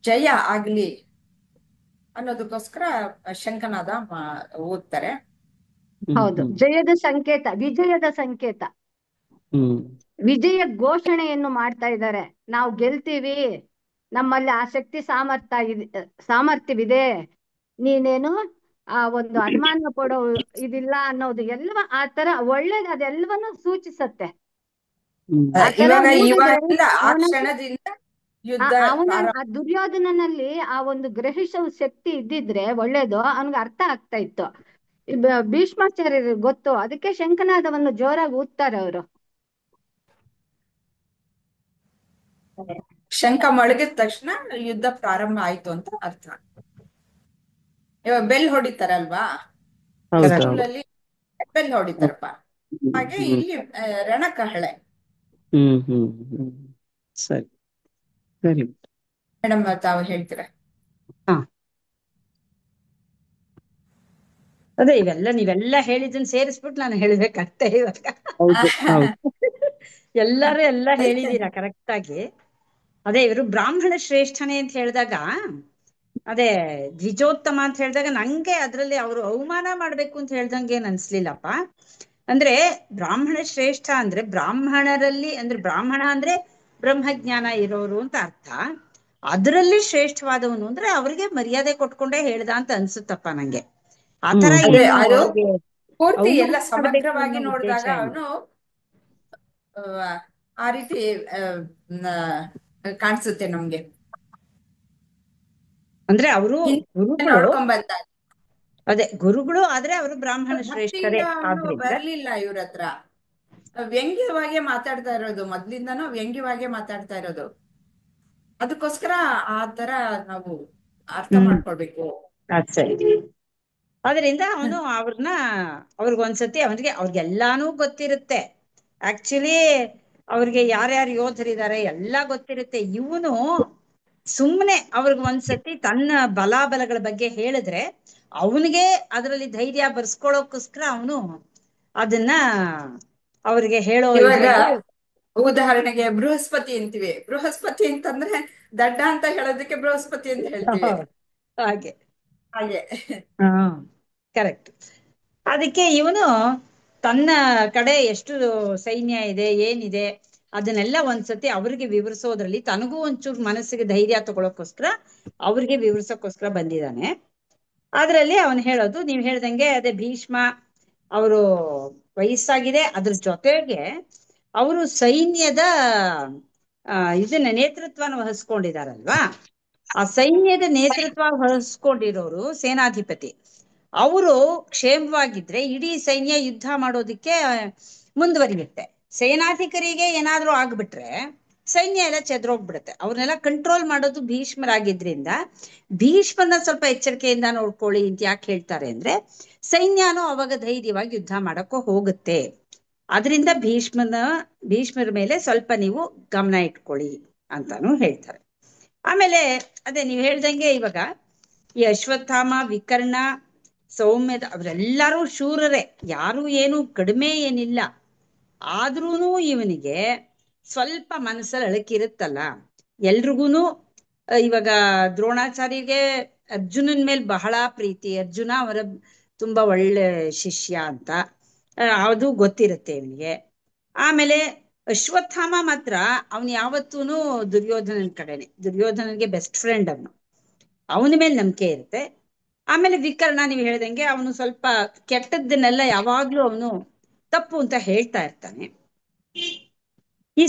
ಜಯ ಆಗ್ಲಿ ಅನ್ನೋದಕ್ಕೋಸ್ಕರ ಶಂಖನಾದ ಓದ್ತಾರೆ. ಹೌದು, ಜಯದ ಸಂಕೇತ, ವಿಜಯದ ಸಂಕೇತ, ವಿಜಯ ಘೋಷಣೆಯನ್ನು ಮಾಡ್ತಾ ಇದ್ದಾರೆ. ನಾವು ಗೆಲ್ತೀವಿ, ನಮ್ಮಲ್ಲಿ ಆ ಶಕ್ತಿ ಸಾಮರ್ಥ್ಯವಿದೆ, ನೀನೇನು ಆ ಒಂದು ಅನುಮಾನ ಪಡೋ ಇದಿಲ್ಲ ಅನ್ನೋದು ಎಲ್ಲ ಆ ತರ ಒಳ್ಳೇದು, ಅದೆಲ್ಲವನ್ನೂ ಸೂಚಿಸತ್ತೆ. ಆ ತರ ಇವಾಗ ನೋಡಿದ್ರೆ ಆ ಕ್ಷಣದಿಂದ ಯುದ್ಧ ಆ ದುರ್ಯೋಧನನಲ್ಲಿ ಆ ಒಂದು ಗ್ರಹಿಸೋ ಶಕ್ತಿ ಇದ್ದಿದ್ರೆ ಒಳ್ಳೇದು, ಅವನಿಗೆ ಅರ್ಥ ಆಗ್ತಾ ಇತ್ತು. ಭೀಷ್ಮಾಚಾರ್ಯರಿಗೆ ಗೊತ್ತು, ಅದಕ್ಕೆ ಶಂಖನಾದವನ್ನು ಜೋರಾಗಿ ಊದ್ತಾರೆ ಅವರು. ಶಂಖ ಮೊಳಗಿದ ತಕ್ಷಣ ಯುದ್ಧ ಪ್ರಾರಂಭ ಆಯ್ತು ಅಂತ ಅರ್ಥ. ಇವಾಗ ಬೆಲ್ ಹೊಡಿತಾರಲ್ವಾ, ಸ್ಕೂಲಲ್ಲಿ ಬೆಲ್ ಹೊಡಿತಾರಪ್ಪ, ಹಾಗೆ ಇಲ್ಲಿ ರಣಕಹಳೆ. ಸರಿ ಸರಿ ಮೇಡಮ್ ತಾವು ಹೇಳ್ತೀರಾ? ಅದೇ ನೀವೆಲ್ಲ ಹೇಳಿದ್ದನ್ನ ಸೇರಿಸ್ಬಿಟ್ಟು ನಾನು ಹೇಳ್ಬೇಕಾಗ್ತೇ ಇವಾಗ. ಎಲ್ಲರೂ ಎಲ್ಲ ಹೇಳಿದೀರಾ ಕರೆಕ್ಟ್ ಆಗಿ. ಅದೇ ಇವರು ಬ್ರಾಹ್ಮಣ ಶ್ರೇಷ್ಠನೇ ಅಂತ ಹೇಳಿದಾಗ, ಅದೇ ದ್ವಿಜೋತ್ತಮ ಅಂತ ಹೇಳಿದಾಗ ನಂಗೆ ಅದ್ರಲ್ಲಿ ಅವರು ಅವಮಾನ ಮಾಡ್ಬೇಕು ಅಂತ ಹೇಳ್ದಂಗೆ ಏನ್ ಅನ್ಸ್ಲಿಲ್ಲಪ್ಪ. ಅಂದ್ರೆ ಬ್ರಾಹ್ಮಣ ಶ್ರೇಷ್ಠ ಅಂದ್ರೆ ಬ್ರಾಹ್ಮಣರಲ್ಲಿ, ಅಂದ್ರೆ ಬ್ರಾಹ್ಮಣ ಅಂದ್ರೆ ಬ್ರಹ್ಮಜ್ಞಾನ ಇರೋರು ಅಂತ ಅರ್ಥ. ಅದರಲ್ಲಿ ಶ್ರೇಷ್ಠವಾದವನು ಅಂದ್ರೆ ಅವ್ರಿಗೆ ಮರ್ಯಾದೆ ಕೊಟ್ಕೊಂಡೇ ಹೇಳ್ದ ಅಂತ ಅನ್ಸುತ್ತಪ್ಪ ನಂಗೆ. ಆತರ ಪೂರ್ತಿ ಎಲ್ಲ ಸಮಗ್ರವಾಗಿ ನೋಡಿದಾಗ ಅವನು ಆ ರೀತಿ ಕಾಣಿಸುತ್ತೆ ನಮ್ಗೆ. ಅಂದ್ರೆ ಅವರು ನೋಡ್ಕೊಂಡ್ ಅದೇ ಗುರುಗಳು ಆದ್ರೆ ಅವರು ಬ್ರಾಹ್ಮಣ ಶ್ರೇಷ್ಠರೇ ಬರ್ಲಿಲ್ಲ ಇವ್ರ ಹತ್ರ. ವ್ಯಂಗ್ಯವಾಗಿ ಮಾತಾಡ್ತಾ ಇರೋದು, ಮೊದ್ಲಿಂದಾನು ವ್ಯಂಗ್ಯವಾಗಿ ಮಾತಾಡ್ತಾ ಇರೋದು. ಅದಕ್ಕೋಸ್ಕರ ಆ ತರ ನಾವು ಅರ್ಥ ಮಾಡ್ಕೊಳ್ಬೇಕು. ಸರಿ. ಅದರಿಂದ ಅವನು ಅವ್ರಿಗೊಂದ್ಸತಿ ಅವ್ರಿಗೆಲ್ಲಾನು ಗೊತ್ತಿರುತ್ತೆ. ಆಕ್ಚುಲಿ ಅವ್ರಿಗೆ ಯಾರ್ಯಾರು ಯೋಧರಿದ್ದಾರೆ ಎಲ್ಲ ಗೊತ್ತಿರುತ್ತೆ. ಇವನು ಸುಮ್ಮನೆ ಅವ್ರಿಗೆ ಒಂದ್ಸತಿ ತನ್ನ ಬಲಾಬಲಗಳ ಬಗ್ಗೆ ಹೇಳಿದ್ರೆ ಅವನಿಗೆ ಅದರಲ್ಲಿ ಧೈರ್ಯ ಬರ್ಸ್ಕೊಳೋಕೋಸ್ಕರ ಅವನು ಅದನ್ನ ಅವ್ರಿಗೆ ಹೇಳೋ. ಉದಾಹರಣೆಗೆ ಬೃಹಸ್ಪತಿ ಅಂತೀವಿ, ಬೃಹಸ್ಪತಿ ಅಂತಂದ್ರೆ ದಡ್ಡ ಅಂತ ಹೇಳೋದಕ್ಕೆ ಬೃಹಸ್ಪತಿ ಅಂತ ಹೇಳ್ತೀವಿ. ಹಾಗೆ ಹಾಗೆ ಕರೆಕ್ಟ್. ಅದಕ್ಕೆ ಇವನು ತನ್ನ ಕಡೆ ಎಷ್ಟು ಸೈನ್ಯ ಇದೆ ಏನಿದೆ ಅದನ್ನೆಲ್ಲ ಒಂದ್ಸತಿ ಅವ್ರಿಗೆ ವಿವರಿಸೋದ್ರಲ್ಲಿ ತನಗೂ ಒಂಚೂರು ಮನಸ್ಸಿಗೆ ಧೈರ್ಯ ತಗೊಳಕೋಸ್ಕರ ಅವ್ರಿಗೆ ವಿವರಿಸೋಕೋಸ್ಕರ ಬಂದಿದ್ದಾನೆ. ಅದ್ರಲ್ಲಿ ಅವನು ಹೇಳೋದು ನೀವ್ ಹೇಳ್ದಂಗೆ ಅದೇ ಭೀಷ್ಮ ಅವರು ವಯಸ್ಸಾಗಿದೆ, ಅದ್ರ ಜೊತೆಗೆ ಅವರು ಸೈನ್ಯದ ಇದನ್ನ ನೇತೃತ್ವನ ವಹಿಸ್ಕೊಂಡಿದಾರಲ್ವಾ. ಆ ಸೈನ್ಯದ ನೇತೃತ್ವ ವಹಿಸ್ಕೊಂಡಿರೋರು ಸೇನಾಧಿಪತಿ. ಅವರು ಕ್ಷೇಮವಾಗಿದ್ರೆ ಇಡೀ ಸೈನ್ಯ ಯುದ್ಧ ಮಾಡೋದಿಕ್ಕೆ ಮುಂದುವರಿಯುತ್ತೆ. ಸೇನಾಧಿಕಾರಿಗೆ ಏನಾದ್ರೂ ಆಗ್ಬಿಟ್ರೆ ಸೈನ್ಯ ಎಲ್ಲ ಚೆದ್ರೋಗ್ಬಿಡುತ್ತೆ. ಅವ್ರನ್ನೆಲ್ಲ ಕಂಟ್ರೋಲ್ ಮಾಡೋದು ಭೀಷ್ಮರಾಗಿದ್ರಿಂದ ಭೀಷ್ಮನ ಸ್ವಲ್ಪ ಎಚ್ಚರಿಕೆಯಿಂದ ನೋಡ್ಕೊಳ್ಳಿ ಅಂತ ಯಾಕೆ ಹೇಳ್ತಾರೆ ಅಂದ್ರೆ ಸೈನ್ಯನೂ ಅವಾಗ ಧೈರ್ಯವಾಗಿ ಯುದ್ಧ ಮಾಡಕ್ಕೂ ಹೋಗುತ್ತೆ. ಅದರಿಂದ ಭೀಷ್ಮರ ಮೇಲೆ ಸ್ವಲ್ಪ ನೀವು ಗಮನ ಇಟ್ಕೊಳ್ಳಿ ಅಂತಾನು ಹೇಳ್ತಾರೆ. ಆಮೇಲೆ ಅದೇ ನೀವ್ ಹೇಳ್ದಂಗೆ ಇವಾಗ ಈ ಅಶ್ವತ್ಥಾಮ, ವಿಕರ್ಣ, ಸೌಮ್ಯದ ಅವರೆಲ್ಲರೂ ಶೂರರೇ, ಯಾರು ಏನು ಕಡಿಮೆ ಏನಿಲ್ಲ. ಆದ್ರೂನು ಇವನಿಗೆ ಸ್ವಲ್ಪ ಮನಸ್ಸಲ್ಲಿ ಅಳಕಿರುತ್ತಲ್ಲ. ಎಲ್ರಿಗೂನು ಇವಾಗ ದ್ರೋಣಾಚಾರ್ಯಗೆ ಅರ್ಜುನನ್ ಮೇಲೆ ಬಹಳ ಪ್ರೀತಿ, ಅರ್ಜುನ ಅವರ ತುಂಬಾ ಒಳ್ಳೆ ಶಿಷ್ಯ ಅಂತ ಅದು ಗೊತ್ತಿರುತ್ತೆ ಇವನಿಗೆ. ಆಮೇಲೆ ಅಶ್ವತ್ಥಾಮ ಮಾತ್ರ ಅವನು ಯಾವತ್ತೂನು ದುರ್ಯೋಧನನ್ ಕಡೆನೆ, ದುರ್ಯೋಧನನ್ಗೆ ಬೆಸ್ಟ್ ಫ್ರೆಂಡ್ ಅವನು, ಅವನ ಮೇಲೆ ನಂಬಿಕೆ ಇರುತ್ತೆ. ಆಮೇಲೆ ವಿಕರ್ಣ ನೀವು ಹೇಳ್ದಂಗೆ ಅವನು ಸ್ವಲ್ಪ ಕೆಟ್ಟದ್ದನ್ನೆಲ್ಲ ಯಾವಾಗ್ಲೂ ಅವನು ತಪ್ಪು ಅಂತ ಹೇಳ್ತಾ ಇರ್ತಾನೆ. ಈ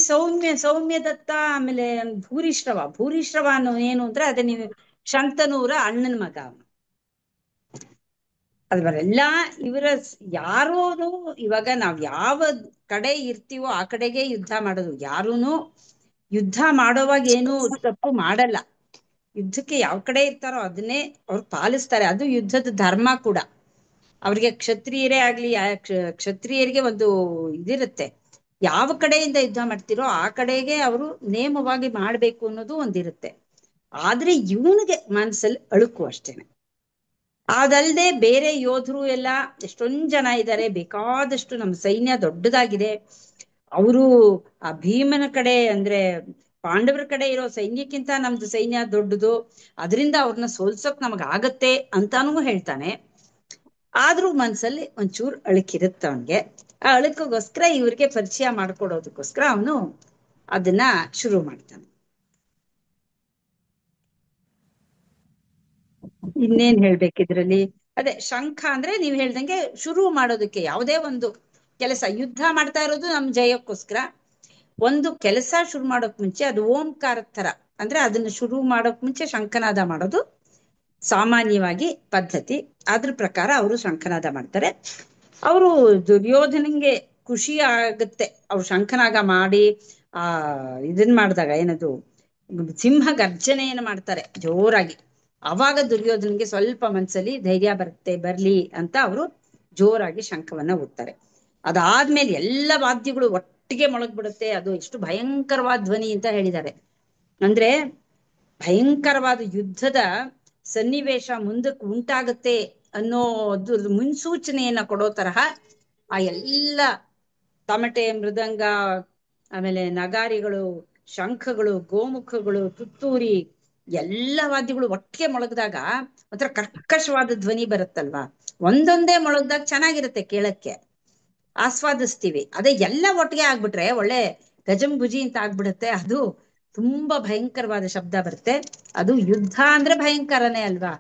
ಸೌಮ್ಯದತ್ತ ಆಮೇಲೆ ಭೂರಿಶ್ರವ ಅನ್ನೋ ಏನು ಅಂದ್ರೆ ಅದೇ ನೀವು ಶಂತನೂರ ಅಣ್ಣನ ಮಗ ಅವನು. ಅಲ್ವರೆಲ್ಲ ಇವರ ಯಾರೂ ಇವಾಗ ನಾವ್ ಯಾವ ಕಡೆ ಇರ್ತೀವೋ ಆ ಕಡೆಗೆ ಯುದ್ಧ ಮಾಡೋದು. ಯಾರೂನು ಯುದ್ಧ ಮಾಡೋವಾಗ ಏನು ತಪ್ಪು ಮಾಡಲ್ಲ. ಯುದ್ಧಕ್ಕೆ ಯಾವ ಕಡೆ ಇರ್ತಾರೋ ಅದನ್ನೇ ಅವ್ರು ಪಾಲಿಸ್ತಾರೆ. ಅದು ಯುದ್ಧದ ಧರ್ಮ ಕೂಡ. ಅವ್ರಿಗೆ ಕ್ಷತ್ರಿಯರೇ ಆಗ್ಲಿ, ಕ್ಷತ್ರಿಯರಿಗೆ ಒಂದು ಇದಿರುತ್ತೆ, ಯಾವ ಕಡೆಯಿಂದ ಯುದ್ಧ ಮಾಡ್ತಿರೋ ಆ ಕಡೆಗೆ ಅವರು ನೇಮವಾಗಿ ಮಾಡ್ಬೇಕು ಅನ್ನೋದು ಒಂದಿರುತ್ತೆ. ಆದ್ರೆ ಇವನಿಗೆ ಮನಸ್ಸಲ್ಲಿ ಅಳುಕು ಅಷ್ಟೇನೆ. ಅದಲ್ದೆ ಬೇರೆ ಯೋಧರು ಎಲ್ಲ ಎಷ್ಟೊಂದ್ ಜನ ಇದ್ದಾರೆ, ಬೇಕಾದಷ್ಟು ನಮ್ಮ ಸೈನ್ಯ ದೊಡ್ಡದಾಗಿದೆ, ಅವರು ಆ ಭೀಮನ ಕಡೆ ಅಂದ್ರೆ ಪಾಂಡವರ ಕಡೆ ಇರೋ ಸೈನ್ಯಕ್ಕಿಂತ ನಮ್ದು ಸೈನ್ಯ ದೊಡ್ಡದು, ಅದರಿಂದ ಅವ್ರನ್ನ ಸೋಲ್ಸೋಕ್ ನಮಗ್ ಆಗತ್ತೆ ಅಂತಾನೂ ಹೇಳ್ತಾನೆ. ಆದ್ರೂ ಮನ್ಸಲ್ಲಿ ಒಂಚೂರು ಅಳುಕಿರುತ್ತೆ ಅವನ್ಗೆ. ಆ ಅಳುಕಿಗೋಸ್ಕರ ಇವ್ರಿಗೆ ಪರಿಚಯ ಮಾಡ್ಕೊಡೋದಕ್ಕೋಸ್ಕರ ಅವನು ಅದನ್ನ ಶುರು ಮಾಡ್ತಾನೆ. ಇನ್ನೇನ್ ಹೇಳ್ಬೇಕಿದ್ರಲ್ಲಿ? ಅದೇ ಶಂಖ ಅಂದ್ರೆ ನೀವ್ ಹೇಳ್ದಂಗೆ ಶುರು ಮಾಡೋದಕ್ಕೆ, ಯಾವುದೇ ಒಂದು ಕೆಲಸ, ಯುದ್ಧ ಮಾಡ್ತಾ ಇರೋದು ನಮ್ ಜಯಕ್ಕೋಸ್ಕರ. ಒಂದು ಕೆಲಸ ಶುರು ಮಾಡೋಕ್ ಮುಂಚೆ ಅದು ಓಂಕಾರದ ತರ, ಅಂದ್ರೆ ಅದನ್ನ ಶುರು ಮಾಡೋಕ್ ಮುಂಚೆ ಶಂಖನಾದ ಮಾಡೋದು ಸಾಮಾನ್ಯವಾಗಿ ಪದ್ಧತಿ. ಅದ್ರ ಪ್ರಕಾರ ಅವರು ಶಂಖನಾದ ಮಾಡ್ತಾರೆ. ಅವರು ದುರ್ಯೋಧನಂಗೆ ಖುಷಿ ಆಗತ್ತೆ ಅವ್ರು ಶಂಖನಾಗ ಮಾಡಿ ಇದನ್ ಮಾಡಿದಾಗ, ಏನದು ಸಿಂಹ ಗರ್ಜನೆಯನ್ನು ಮಾಡ್ತಾರೆ ಜೋರಾಗಿ. ಅವಾಗ ದುರ್ಯೋಧನಿಗೆ ಸ್ವಲ್ಪ ಮನ್ಸಲ್ಲಿ ಧೈರ್ಯ ಬರ್ಲಿ ಅಂತ ಅವರು ಜೋರಾಗಿ ಶಂಖವನ್ನ ಊದ್ತಾರೆ. ಅದಾದ್ಮೇಲೆ ಎಲ್ಲ ವಾದ್ಯಗಳು ಒಟ್ಟಿಗೆ ಮೊಳಗ್ಬಿಡುತ್ತೆ. ಅದು ಎಷ್ಟು ಭಯಂಕರವಾದ ಧ್ವನಿ ಅಂತ ಹೇಳಿದ್ದಾರೆ. ಅಂದ್ರೆ ಭಯಂಕರವಾದ ಯುದ್ಧದ ಸನ್ನಿವೇಶ ಮುಂದಕ್ಕೆ ಉಂಟಾಗತ್ತೆ ಅನ್ನೋದು ಮುನ್ಸೂಚನೆಯನ್ನ ಕೊಡೋ ತರಹ ಆ ಎಲ್ಲ ತಮಟೆ, ಮೃದಂಗ, ಆಮೇಲೆ ನಗಾರಿಗಳು, ಶಂಖಗಳು, ಗೋಮುಖಗಳು, ತುತ್ತೂರಿ ಎಲ್ಲ ವಾದ್ಯಗಳು ಒಟ್ಟಿಗೆ ಮೊಳಗಿದಾಗ ಒಂಥರ ಕರ್ಕಶವಾದ ಧ್ವನಿ ಬರುತ್ತಲ್ವಾ. ಒಂದೊಂದೇ ಮೊಳಗ್ದಾಗ ಚೆನ್ನಾಗಿರುತ್ತೆ, ಕೇಳಕ್ಕೆ ಆಸ್ವಾದಿಸ್ತೀವಿ. ಅದೇ ಎಲ್ಲ ಒಟ್ಟಿಗೆ ಆಗ್ಬಿಟ್ರೆ ಒಳ್ಳೆ ಗಜಂಭುಜಿ ಅಂತ ಆಗ್ಬಿಡುತ್ತೆ. ಅದು ತುಂಬಾ ಭಯಂಕರವಾದ ಶಬ್ದ ಬರುತ್ತೆ. ಅದು ಯುದ್ಧ ಅಂದ್ರೆ ಭಯಂಕರನೇ ಅಲ್ವಾ,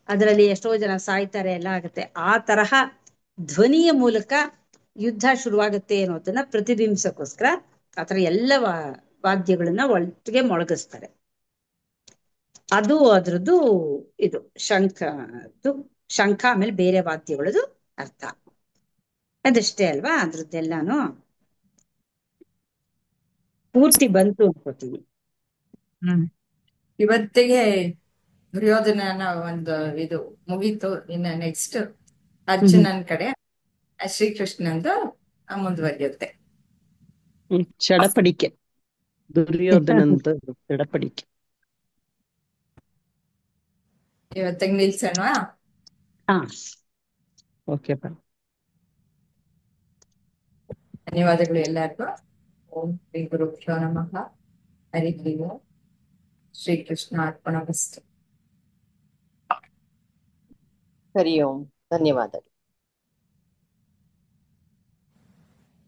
ಅದರಲ್ಲಿ ಎಷ್ಟೋ ಜನ ಸಾಯ್ತಾರೆ, ಎಲ್ಲ ಆಗುತ್ತೆ. ಆ ತರಹ ಧ್ವನಿಯ ಮೂಲಕ ಯುದ್ಧ ಶುರುವಾಗುತ್ತೆ ಅನ್ನೋದನ್ನ ಪ್ರತಿಬಿಂಬಿಸಕ್ಕೋಸ್ಕರ ಆತರ ಎಲ್ಲ ವಾದ್ಯಗಳನ್ನ ಒಟ್ಟಿಗೆ ಮೊಳಗಿಸ್ತಾರೆ. ಅದು ಅದ್ರದ್ದು ಇದು ಶಂಖ ಆಮೇಲೆ ಬೇರೆ ವಾದ್ಯಗಳದು ಅರ್ಥ ಅದಷ್ಟೇ ಅಲ್ವಾ. ಅದ್ರದ್ದೆಲ್ಲಾನು ಪೂರ್ತಿ ಬಂತು ಅನ್ಕೋತೀನಿ. ಇವತ್ತಿಗೆ ದುರ್ಯೋಧನನ ಒಂದು ಇದು ಮುಗೀತು. ಇನ್ನು ನೆಕ್ಸ್ಟ್ ಅರ್ಜುನನ್ ಕಡೆ ಶ್ರೀಕೃಷ್ಣಂದು ಮುಂದುವರಿಯುತ್ತೆ. ಚಡಪಡಿಕೆ, ದುರ್ಯೋಧನಂತ ಚಡಪಡಿಕೆ. ಇವತ್ತಿಗೆ ನಿಲ್ಸೋಣವಾ? ಓಕೆ. ಧನ್ಯವಾದಗಳು ಎಲ್ಲರಿಗೂ. ಓಂ ಶ್ರೀ ಗುರುಭ್ಯೋ ನಮಃ. ಹರಿ ಓಂ. ಶ್ರೀಕೃಷ್ಣ ಅರ್ಪಣಮಸ್ತು. ಹರಿ ಓಂ. ಧನ್ಯವಾದಗಳು.